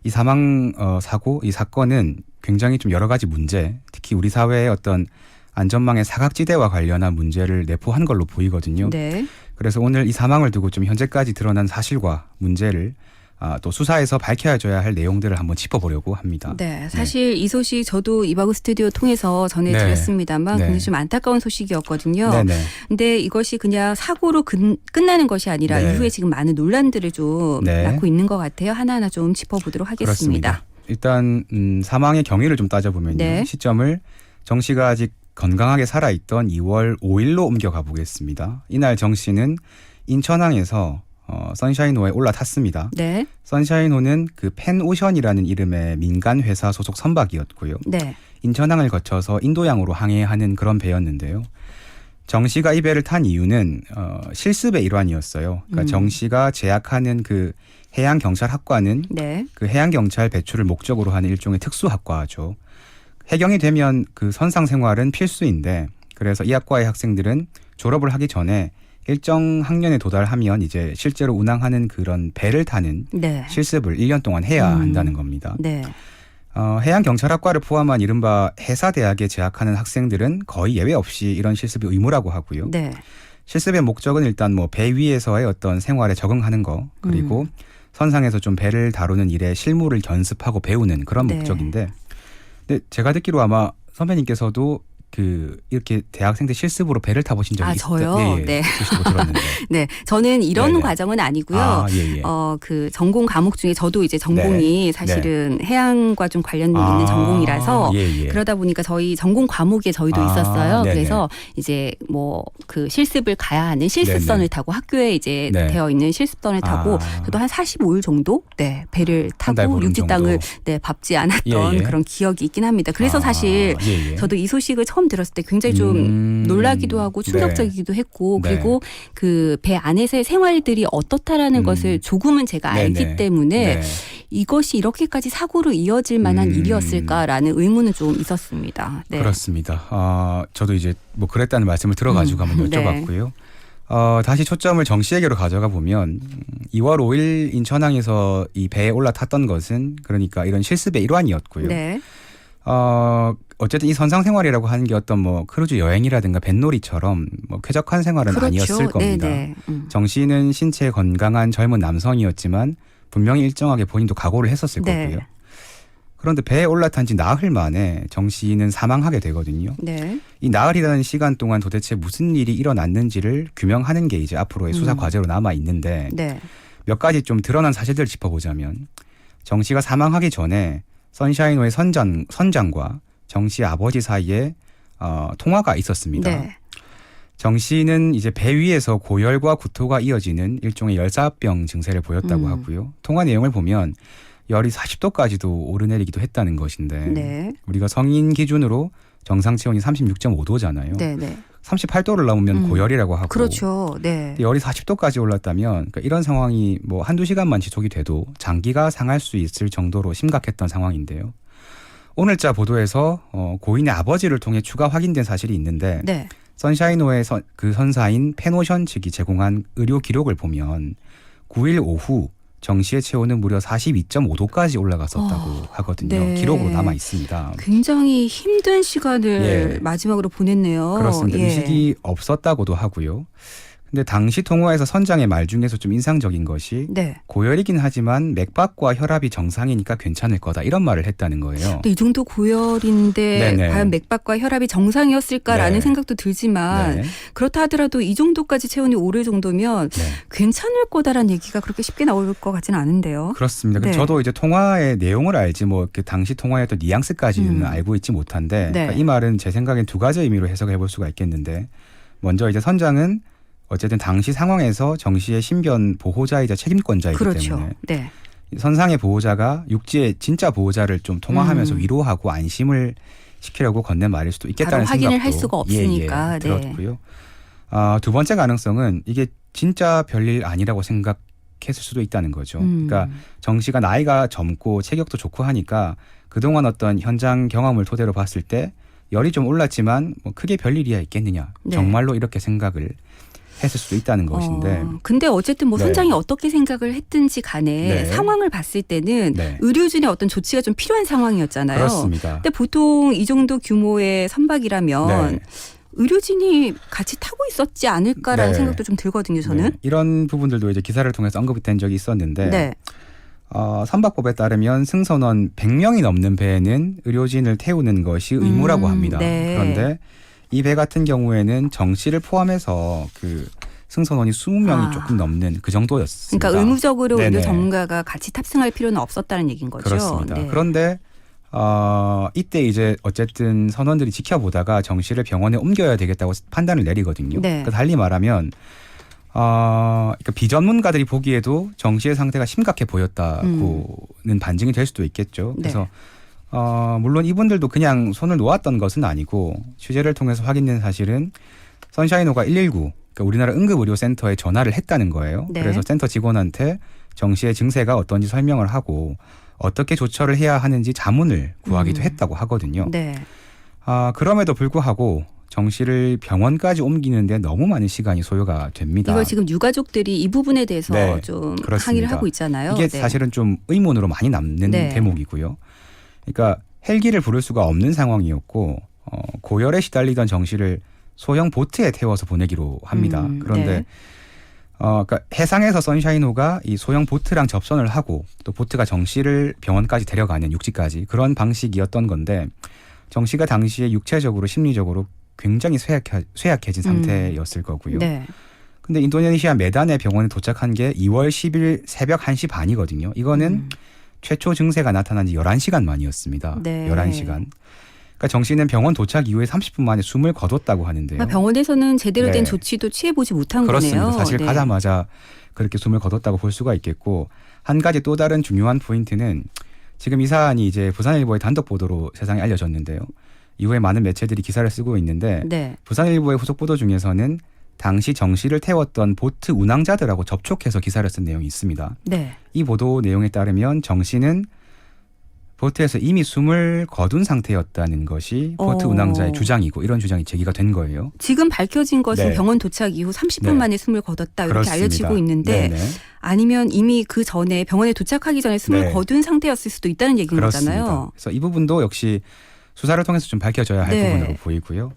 이 사망 사고 이 사건은 굉장히 좀 여러 가지 문제, 특히 우리 사회의 어떤 안전망의 사각지대와 관련한 문제를 내포한 걸로 보이거든요. 네. 그래서 오늘 이 사망을 두고 좀 현재까지 드러난 사실과 문제를 또 수사에서 밝혀줘야 할 내용들을 한번 짚어보려고 합니다. 네, 사실 이 소식 저도 이바구 스튜디오 통해서 전해드렸습니다만 네. 굉장히 좀 안타까운 소식이었거든요. 네네. 근데 이것이 그냥 사고로 끝나는 것이 아니라 네. 이후에 지금 많은 논란들을 좀 네. 낳고 있는 것 같아요. 하나하나 좀 짚어보도록 하겠습니다. 그렇습니다. 일단 사망의 경위를 좀 따져보면요. 네. 시점을 정 씨가 아직 건강하게 살아있던 2월 5일로 옮겨가 보겠습니다. 이날 정 씨는 인천항에서 선샤인호에 올라탔습니다. 네. 선샤인호는 그 펜오션이라는 이름의 민간 회사 소속 선박이었고요. 네. 인천항을 거쳐서 인도양으로 항해하는 그런 배였는데요. 정 씨가 이 배를 탄 이유는 실습의 일환이었어요. 그러니까 정 씨가 재학하는 그 해양경찰학과는 네. 그 해양경찰 배출을 목적으로 하는 일종의 특수학과죠. 해경이 되면 그 선상 생활은 필수인데 그래서 이 학과의 학생들은 졸업을 하기 전에 일정 학년에 도달하면 이제 실제로 운항하는 그런 배를 타는 네. 실습을 1년 동안 해야 한다는 겁니다. 네. 해양경찰학과를 포함한 이른바 해사대학에 재학하는 학생들은 거의 예외 없이 이런 실습이 의무라고 하고요. 네. 실습의 목적은 일단 배 위에서의 어떤 생활에 적응하는 거 그리고 선상에서 좀 배를 다루는 일에 실무를 견습하고 배우는 그런 네. 목적인데 근데 제가 듣기로 아마 선배님께서도 이렇게 대학생 때 실습으로 배를 타보신 적이 저요? 네. 있으시고 들었는데. 네. 저는 이런 네네. 과정은 아니고요. 예, 예. 그 전공 과목 중에 저도 이제 전공이 네. 사실은 해양과 좀 관련 있는 전공이라서 예, 예. 그러다 보니까 저희 전공 과목에 저희도 있었어요. 네네. 그래서 이제 그 실습을 가야 하는 실습선을 네네. 타고 학교에 이제 네. 되어 있는 실습선을 타고 저도 한 45일 정도 배를 한달 타고 보름 육지 땅을 정도. 밟지 않았던 예, 예. 그런 기억이 있긴 합니다. 그래서 사실 예, 예. 저도 이 소식을 처음 들었을 때 굉장히 좀 놀라기도 하고 충격적이기도 했고 네. 그리고 그 배 안에서의 생활들이 어떻다라는 것을 조금은 제가 알기 네네. 때문에 네. 이것이 이렇게까지 사고로 이어질 만한 일이었을까라는 의문은 좀 있었습니다. 네. 그렇습니다. 저도 이제 그랬다는 말씀을 들어가지고 한번 네. 여쭤봤고요. 다시 초점을 정 씨에게로 가져가 보면 2월 5일 인천항에서 이 배에 올라탔던 것은 그러니까 이런 실습의 일환이었고요. 네. 어쨌든 이 선상 생활이라고 하는 게 어떤 뭐 크루즈 여행이라든가 뱃놀이처럼 뭐 쾌적한 생활은 그렇죠. 아니었을 겁니다. 네네. 정 씨는 신체 건강한 젊은 남성이었지만 분명히 일정하게 본인도 각오를 했었을 네. 거고요. 그런데 배에 올라탄 지 나흘 만에 정 씨는 사망하게 되거든요. 네. 이 나흘이라는 시간 동안 도대체 무슨 일이 일어났는지를 규명하는 게 이제 앞으로의 수사 과제로 남아 있는데 네. 몇 가지 좀 드러난 사실들을 짚어보자면 정 씨가 사망하기 전에 선샤인호의 선장과 정 씨 아버지 사이에 통화가 있었습니다. 네. 정 씨는 이제 배 위에서 고열과 구토가 이어지는 일종의 열사병 증세를 보였다고 하고요. 통화 내용을 보면 열이 40도까지도 오르내리기도 했다는 것인데 네. 우리가 성인 기준으로 정상 체온이 36.5도잖아요. 네. 네. 38도를 넘으면 고열이라고 하고 그렇죠. 네. 열이 40도까지 올랐다면 그러니까 이런 상황이 뭐 한두 시간만 지속이 돼도 장기가 상할 수 있을 정도로 심각했던 상황인데요. 오늘자 보도에서 고인의 아버지를 통해 추가 확인된 사실이 있는데 네. 선샤인호의 그 선사인 페노션 측이 제공한 의료 기록을 보면 9일 오후 정 씨의 체온은 무려 42.5도까지 올라갔었다고 하거든요. 네. 기록으로 남아 있습니다. 굉장히 힘든 시간을 예. 마지막으로 보냈네요. 그렇습니다. 예. 의식이 없었다고도 하고요. 근데 당시 통화에서 선장의 말 중에서 좀 인상적인 것이 네. 고열이긴 하지만 맥박과 혈압이 정상이니까 괜찮을 거다 이런 말을 했다는 거예요. 또 이 정도 고열인데 네네. 과연 맥박과 혈압이 정상이었을까라는 네. 생각도 들지만 네. 그렇다 하더라도 이 정도까지 체온이 오를 정도면 네. 괜찮을 거다라는 얘기가 그렇게 쉽게 나올 것 같지는 않은데요. 그렇습니다. 네. 저도 이제 통화의 내용을 알지 뭐 그 당시 통화의 또 뉘앙스까지는 알고 있지 못한데 네. 그러니까 이 말은 제 생각엔 두 가지 의미로 해석해 볼 수가 있겠는데 먼저 이제 선장은 어쨌든 당시 상황에서 정 씨의 신변 보호자이자 책임권자이기 그렇죠. 때문에 네. 선상의 보호자가 육지의 진짜 보호자를 좀 통화하면서 위로하고 안심을 시키려고 건넨 말일 수도 있겠다는 바로 확인을 생각도 할 수가 없으니까. 네. 들었고요. 두 번째 가능성은 이게 진짜 별일 아니라고 생각했을 수도 있다는 거죠. 그러니까 정 씨가 나이가 젊고 체격도 좋고 하니까 그동안 어떤 현장 경험을 토대로 봤을 때 열이 좀 올랐지만 뭐 크게 별일이야 있겠느냐. 네. 정말로 이렇게 생각을 했을 수도 있다는 것인데. 근데 어쨌든 뭐 네. 선장이 어떻게 생각을 했든지 간에 네. 상황을 봤을 때는 네. 의료진의 어떤 조치가 좀 필요한 상황이었잖아요. 그렇습니다. 근데 보통 이 정도 규모의 선박이라면 네. 의료진이 같이 타고 있었지 않을까라는 네. 생각도 좀 들거든요, 저는. 네. 이런 부분들도 이제 기사를 통해서 언급된 적이 있었는데 네. 선박법에 따르면 승선원 100명이 넘는 배에는 의료진을 태우는 것이 의무라고 합니다. 네. 그런데 이 배 같은 경우에는 정 씨를 포함해서 그 승선원이 20명이 조금 넘는 그 정도였습니다. 그러니까 의무적으로 네네. 의료 전문가가 같이 탑승할 필요는 없었다는 얘기인 거죠. 그렇습니다. 네. 그런데 이때 이제 어쨌든 선원들이 지켜보다가 정 씨를 병원에 옮겨야 되겠다고 판단을 내리거든요. 네. 그러니까 달리 말하면 그러니까 비전문가들이 보기에도 정 씨의 상태가 심각해 보였다고는 반증이 될 수도 있겠죠. 네. 그래서 물론 이분들도 그냥 손을 놓았던 것은 아니고 취재를 통해서 확인된 사실은 선샤인호가 119 그러니까 우리나라 응급의료센터에 전화를 했다는 거예요. 네. 그래서 센터 직원한테 정 씨의 증세가 어떤지 설명을 하고 어떻게 조처를 해야 하는지 자문을 구하기도 했다고 하거든요. 네. 그럼에도 불구하고 정 씨를 병원까지 옮기는데 너무 많은 시간이 소요가 됩니다. 이걸 지금 유가족들이 이 부분에 대해서 네, 좀 그렇습니다. 항의를 하고 있잖아요. 이게 네. 사실은 좀 의문으로 많이 남는 네. 대목이고요. 그러니까 헬기를 부를 수가 없는 상황이었고 고열에 시달리던 정 씨를 소형 보트에 태워서 보내기로 합니다. 그런데 네. 그러니까 해상에서 선샤인호가 이 소형 보트랑 접선을 하고 또 보트가 정 씨를 병원까지 데려가는 육지까지 그런 방식이었던 건데 정 씨가 당시에 육체적으로 심리적으로 굉장히 쇠약해진 상태였을 거고요. 네. 근데 인도네시아 메단의 병원에 도착한 게 2월 10일 새벽 1시 반이거든요. 이거는 최초 증세가 나타난 지 11시간 만이었습니다. 네. 11시간. 그러니까 정 씨는 병원 도착 이후에 30분 만에 숨을 거뒀다고 하는데요. 그러니까 병원에서는 제대로 된 네. 조치도 취해보지 못한 그렇습니다. 거네요. 사실 네. 가자마자 그렇게 숨을 거뒀다고 볼 수가 있겠고 한 가지 또 다른 중요한 포인트는 지금 이 사안이 이제 부산일보의 단독 보도로 세상에 알려졌는데요. 이후에 많은 매체들이 기사를 쓰고 있는데 네. 부산일보의 후속 보도 중에서는 당시 정 씨를 태웠던 보트 운항자들하고 접촉해서 기사를 쓴 내용이 있습니다. 네. 이 보도 내용에 따르면 정 씨는 보트에서 이미 숨을 거둔 상태였다는 것이 보트 운항자의 주장이고 이런 주장이 제기가 된 거예요. 지금 밝혀진 것은 네. 병원 도착 이후 30분 네. 만에 숨을 거뒀다 이렇게 그렇습니다. 알려지고 있는데 네네. 아니면 이미 그 전에 병원에 도착하기 전에 숨을 네. 거둔 상태였을 수도 있다는 얘기인 그렇습니다. 거잖아요. 그래서 이 부분도 역시 수사를 통해서 좀 밝혀져야 할 네. 부분으로 보이고요.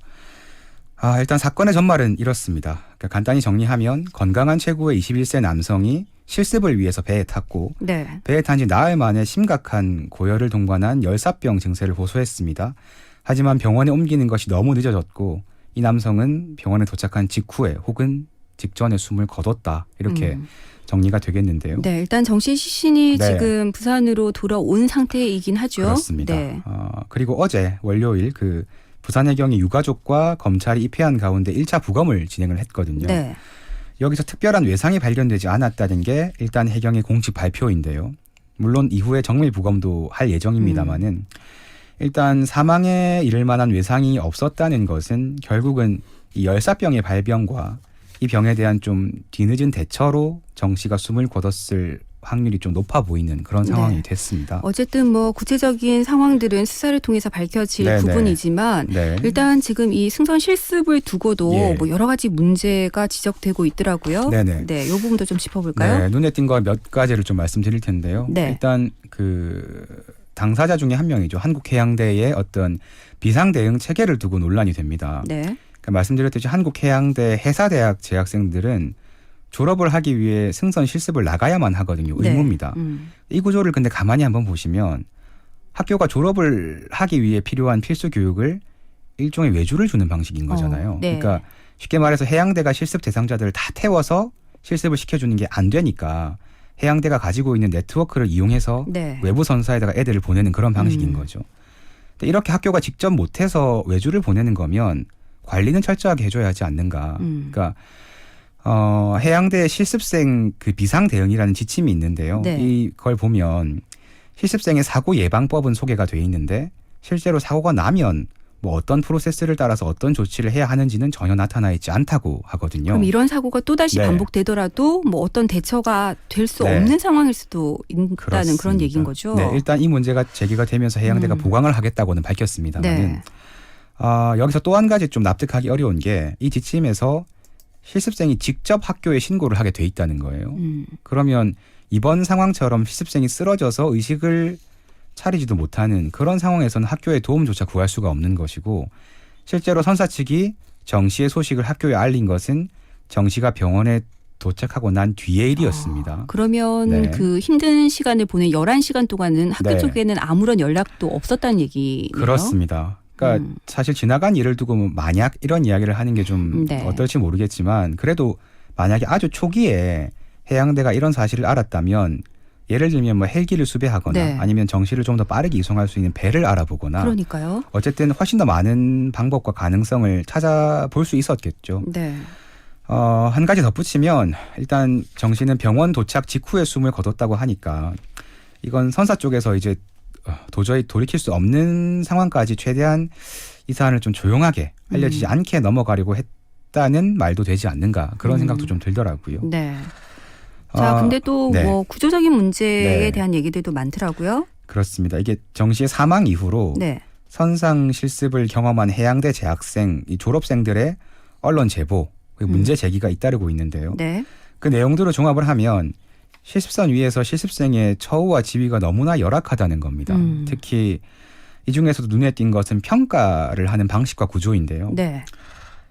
일단 사건의 전말은 이렇습니다. 그러니까 간단히 정리하면 건강한 체구의 21세 남성이 실습을 위해서 배에 탔고 네. 배에 탄 지 나흘 만에 심각한 고열을 동반한 열사병 증세를 호소했습니다. 하지만 병원에 옮기는 것이 너무 늦어졌고 이 남성은 병원에 도착한 직후에 혹은 직전에 숨을 거뒀다. 이렇게 정리가 되겠는데요. 네, 일단 정씨 시신이 네. 지금 부산으로 돌아온 상태이긴 하죠. 그렇습니다. 네. 그리고 어제 월요일 그 부산해경이 유가족과 검찰이 입회한 가운데 1차 부검을 진행을 했거든요. 네. 여기서 특별한 외상이 발견되지 않았다는 게 일단 해경의 공식 발표인데요. 물론 이후에 정밀 부검도 할 예정입니다마는 일단 사망에 이를 만한 외상이 없었다는 것은 결국은 이 열사병의 발병과 이 병에 대한 좀 뒤늦은 대처로 정 씨가 숨을 거뒀을 확률이 좀 높아 보이는 그런 상황이 네. 됐습니다. 어쨌든 뭐 구체적인 상황들은 수사를 통해서 밝혀질 네네. 부분이지만 네. 일단 지금 이 승선 실습을 두고도 예. 뭐 여러 가지 문제가 지적되고 있더라고요. 네네. 네, 이 부분도 좀 짚어볼까요? 네, 눈에 띈 거 몇 가지를 좀 말씀드릴 텐데요. 네. 일단 그 당사자 중에 한 명이죠. 한국해양대의 어떤 비상 대응 체계를 두고 논란이 됩니다. 네. 그러니까 말씀드렸듯이 한국해양대 해사대학 재학생들은 졸업을 하기 위해 승선 실습을 나가야만 하거든요. 의무입니다. 네. 이 구조를 근데 가만히 한번 보시면 학교가 졸업을 하기 위해 필요한 필수 교육을 일종의 외주를 주는 방식인 거잖아요. 네. 그러니까 쉽게 말해서 해양대가 실습 대상자들을 다 태워서 실습을 시켜주는 게 안 되니까 해양대가 가지고 있는 네트워크를 이용해서 네. 외부 선사에다가 애들을 보내는 그런 방식인 거죠. 근데 이렇게 학교가 직접 못해서 외주를 보내는 거면 관리는 철저하게 해줘야 하지 않는가. 그러니까 해양대 실습생 그 비상 대응이라는 지침이 있는데요. 네. 이걸 보면 실습생의 사고 예방법은 소개가 돼 있는데 실제로 사고가 나면 뭐 어떤 프로세스를 따라서 어떤 조치를 해야 하는지는 전혀 나타나 있지 않다고 하거든요. 그럼 이런 사고가 또다시 네. 반복되더라도 뭐 어떤 대처가 될 수 네. 없는 상황일 수도 있다는 그렇습니다. 그런 얘기인 거죠. 네, 일단 이 문제가 제기가 되면서 해양대가 보강을 하겠다고는 밝혔습니다만은 네. 여기서 또 한 가지 좀 납득하기 어려운 게 이 지침에서 실습생이 직접 학교에 신고를 하게 돼 있다는 거예요. 그러면 이번 상황처럼 실습생이 쓰러져서 의식을 차리지도 못하는 그런 상황에서는 학교에 도움조차 구할 수가 없는 것이고 실제로 선사 측이 정 씨의 소식을 학교에 알린 것은 정 씨가 병원에 도착하고 난 뒤의 일이었습니다. 그러면 네. 그 힘든 시간을 보낸 11시간 동안은 학교 네. 쪽에는 아무런 연락도 없었다는 얘기네요. 그렇습니다. 그러니까 사실 지나간 일을 두고 만약 이런 이야기를 하는 게 좀 네. 어떨지 모르겠지만 그래도 만약에 아주 초기에 해양대가 이런 사실을 알았다면 예를 들면 뭐 헬기를 수배하거나 네. 아니면 정 씨를 좀 더 빠르게 이송할 수 있는 배를 알아보거나 그러니까요. 어쨌든 훨씬 더 많은 방법과 가능성을 찾아볼 수 있었겠죠. 네. 한 가지 덧붙이면 일단 정 씨는 병원 도착 직후에 숨을 거뒀다고 하니까 이건 선사 쪽에서 이제 도저히 돌이킬 수 없는 상황까지 최대한 이 사안을 좀 조용하게 알려지지 않게 넘어가려고 했다는 말도 되지 않는가 그런 생각도 좀 들더라고요. 네. 자, 근데 또 네. 뭐 구조적인 문제에 네. 대한 얘기들도 많더라고요. 그렇습니다. 이게 정 씨의 사망 이후로 네. 선상 실습을 경험한 해양대 재학생, 이 졸업생들의 언론 제보, 문제 제기가 잇따르고 있는데요. 네. 그 내용들을 종합을 하면 실습선 위에서 실습생의 처우와 지위가 너무나 열악하다는 겁니다. 특히 이 중에서도 눈에 띈 것은 평가를 하는 방식과 구조인데요. 네.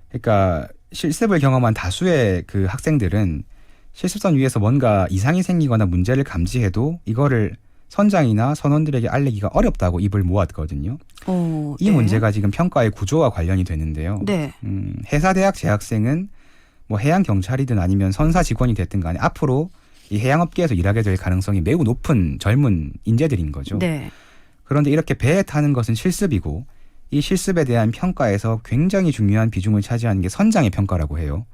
그러니까 실습을 경험한 다수의 그 학생들은 실습선 위에서 뭔가 이상이 생기거나 문제를 감지해도 이거를 선장이나 선원들에게 알리기가 어렵다고 입을 모았거든요. 이 네. 문제가 지금 평가의 구조와 관련이 되는데요. 네. 해사대학 재학생은 뭐 해양 경찰이든 아니면 선사 직원이 됐든 간에 앞으로 이 해양업계에서 일하게 될 가능성이 매우 높은 젊은 인재들인 거죠. 네. 그런데 이렇게 배에 타는 것은 실습이고 이 실습에 대한 평가에서 굉장히 중요한 비중을 차지하는 게 선장의 평가라고 해요.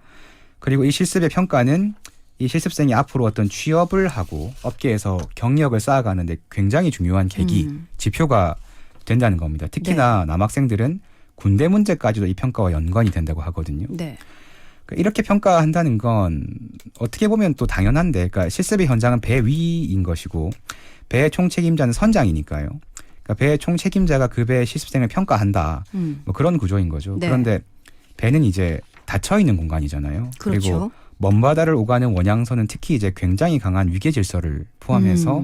그리고 이 실습의 평가는 이 실습생이 앞으로 어떤 취업을 하고 업계에서 경력을 쌓아가는데 굉장히 중요한 계기, 지표가 된다는 겁니다. 특히나 남학생들은 군대 문제까지도 이 평가와 연관이 된다고 하거든요. 네. 이렇게 평가한다는 건 어떻게 보면 또 당연한데, 그러니까 실습의 현장은 배 위인 것이고 배의 총책임자는 선장이니까요. 그러니까 배의 총 책임자가 그 배의 실습생을 평가한다. 뭐 그런 구조인 거죠. 네. 그런데 배는 이제 닫혀 있는 공간이잖아요. 그렇죠. 그리고 먼 바다를 오가는 원양선은 특히 이제 굉장히 강한 위계 질서를 포함해서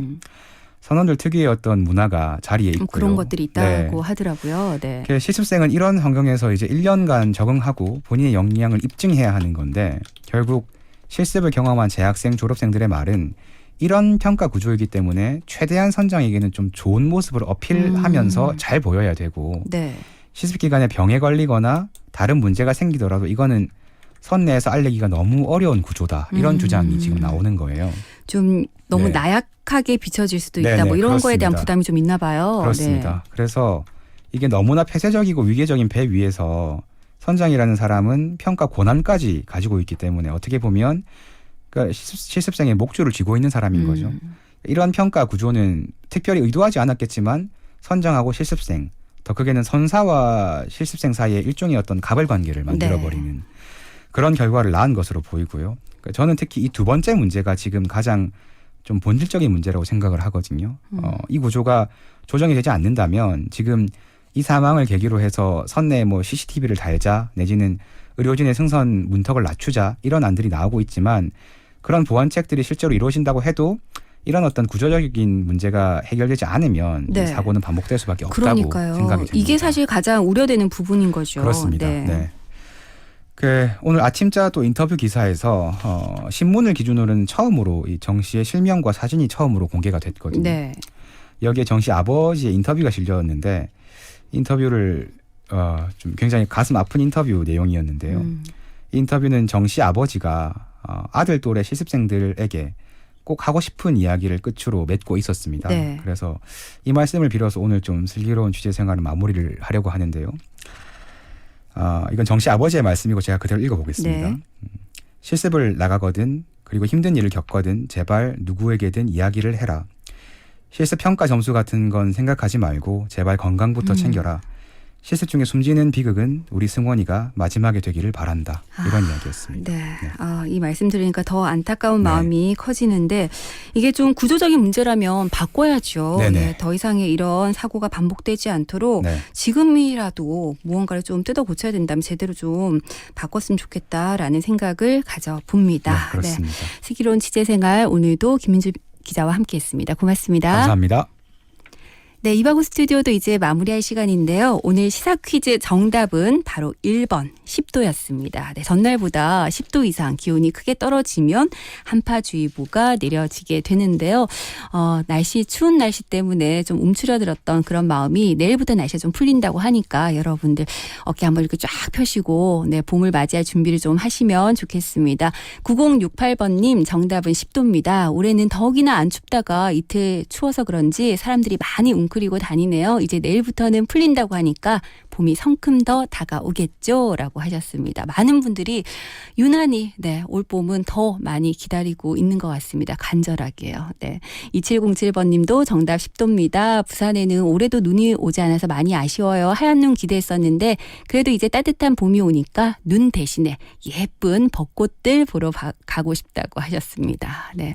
선원들 특유의 어떤 문화가 자리에 있고요. 그런 것들이 있다고 네. 하더라고요. 네. 실습생은 이런 환경에서 이제 1년간 적응하고 본인의 역량을 입증해야 하는 건데 결국 실습을 경험한 재학생, 졸업생들의 말은 이런 평가 구조이기 때문에 최대한 선장에게는 좀 좋은 모습을 어필하면서 잘 보여야 되고 네. 실습 기간에 병에 걸리거나 다른 문제가 생기더라도 이거는 선 내에서 알리기가 너무 어려운 구조다. 이런 주장이 지금 나오는 거예요. 좀 너무 네. 나약하게 비춰질 수도 있다. 네네, 뭐 이런 거에 대한 그렇습니다. 부담이 좀 있나 봐요. 그렇습니다. 네. 그래서 이게 너무나 폐쇄적이고 위계적인 배 위에서 선장이라는 사람은 평가 권한까지 가지고 있기 때문에 어떻게 보면 그러니까 실습생의 목줄을 쥐고 있는 사람인 거죠. 이런 평가 구조는 특별히 의도하지 않았겠지만 선장하고 실습생, 더 크게는 선사와 실습생 사이에 일종의 어떤 가벌관계를 만들어버리는 그런 결과를 낳은 것으로 보이고요. 그러니까 저는 특히 이 두 번째 문제가 지금 가장 좀 본질적인 문제라고 생각을 하거든요. 이 구조가 조정이 되지 않는다면 지금 이 상황을 계기로 해서 선내에 뭐 CCTV를 달자 내지는 의료진의 승선 문턱을 낮추자 이런 안들이 나오고 있지만 그런 보완책들이 실제로 이루어진다고 해도 이런 어떤 구조적인 문제가 해결되지 않으면 네. 이 사고는 반복될 수밖에 없다고 그러니까요. 생각이 듭니다. 이게 사실 가장 우려되는 부분인 거죠. 그렇습니다. 네. 오늘 아침자 또 인터뷰 기사에서 신문을 기준으로는 처음으로 이 정 씨의 실명과 사진이 처음으로 공개가 됐거든요. 네. 여기에 정 씨 아버지의 인터뷰가 실렸는데 인터뷰를 좀 굉장히 가슴 아픈 인터뷰 내용이었는데요. 이 인터뷰는 정 씨 아버지가 아들 또래 실습생들에게 꼭 하고 싶은 이야기를 끝으로 맺고 있었습니다. 네. 그래서 이 말씀을 빌어서 오늘 좀 슬기로운 취재 생활을 마무리를 하려고 하는데요. 이건 정 씨 아버지의 말씀이고 제가 그대로 읽어보겠습니다. 네. 실습을 나가거든 그리고 힘든 일을 겪거든 제발 누구에게든 이야기를 해라. 실습 평가 점수 같은 건 생각하지 말고 제발 건강부터 챙겨라. 실습 중에 숨지는 비극은 우리 승원이가 마지막에 되기를 바란다. 이런 이야기였습니다. 네. 이 말씀 들으니까 더 안타까운 마음이 커지는데 이게 좀 구조적인 문제라면 바꿔야죠. 네네. 네, 더 이상의 이런 사고가 반복되지 않도록 네. 지금이라도 무언가를 좀 뜯어 고쳐야 된다면 제대로 좀 바꿨으면 좋겠다라는 생각을 가져봅니다. 네, 그렇습니다. 슬기로운 취재생활 오늘도 김민주 기자와 함께했습니다. 고맙습니다. 감사합니다. 네, 이바구 스튜디오도 이제 마무리할 시간인데요. 오늘 시사 퀴즈 정답은 바로 1번 10도였습니다. 네, 전날보다 10도 이상 기온이 크게 떨어지면 한파주의보가 내려지게 되는데요. 추운 날씨 때문에 좀 움츠러들었던 그런 마음이 내일부터 날씨가 좀 풀린다고 하니까 여러분들 어깨 한번 이렇게 쫙 펴시고 네, 봄을 맞이할 준비를 좀 하시면 좋겠습니다. 9068번님 정답은 10도입니다. 올해는 더욱이나 안 춥다가 이틀 추워서 그런지 사람들이 많이 웅크리고 다니네요. 이제 내일부터는 풀린다고 하니까 봄이 성큼 더 다가오겠죠? 라고 하셨습니다. 많은 분들이 유난히 올 봄은 더 많이 기다리고 있는 것 같습니다. 간절하게요. 네. 2707번 님도 정답 10도입니다. 부산에는 올해도 눈이 오지 않아서 많이 아쉬워요. 하얀 눈 기대했었는데 그래도 이제 따뜻한 봄이 오니까 눈 대신에 예쁜 벚꽃들 보러 가고 싶다고 하셨습니다. 네.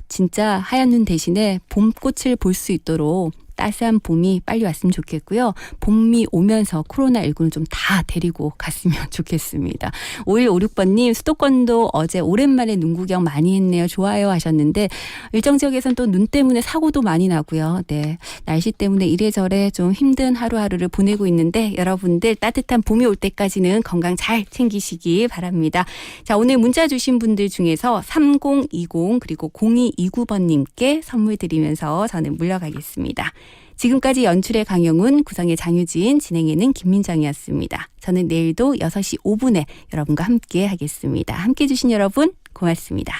진짜 하얀 눈 대신에 봄꽃을 볼 수 있도록 따스한 봄이 빨리 왔으면 좋겠고요. 봄이 오면서 코로나19는 좀 다 데리고 갔으면 좋겠습니다. 5156번님 수도권도 어제 오랜만에 눈 구경 많이 했네요. 좋아요 하셨는데 일정 지역에서는 또 눈 때문에 사고도 많이 나고요. 네, 날씨 때문에 이래저래 좀 힘든 하루하루를 보내고 있는데 여러분들 따뜻한 봄이 올 때까지는 건강 잘 챙기시기 바랍니다. 자, 오늘 문자 주신 분들 중에서 3020 그리고 0229번님께 선물 드리면서 저는 물러가겠습니다. 지금까지 연출의 강영훈, 구성의 장유진, 진행에는 김민정이었습니다. 저는 내일도 6시 5분에 여러분과 함께 하겠습니다. 함께해 주신 여러분 고맙습니다.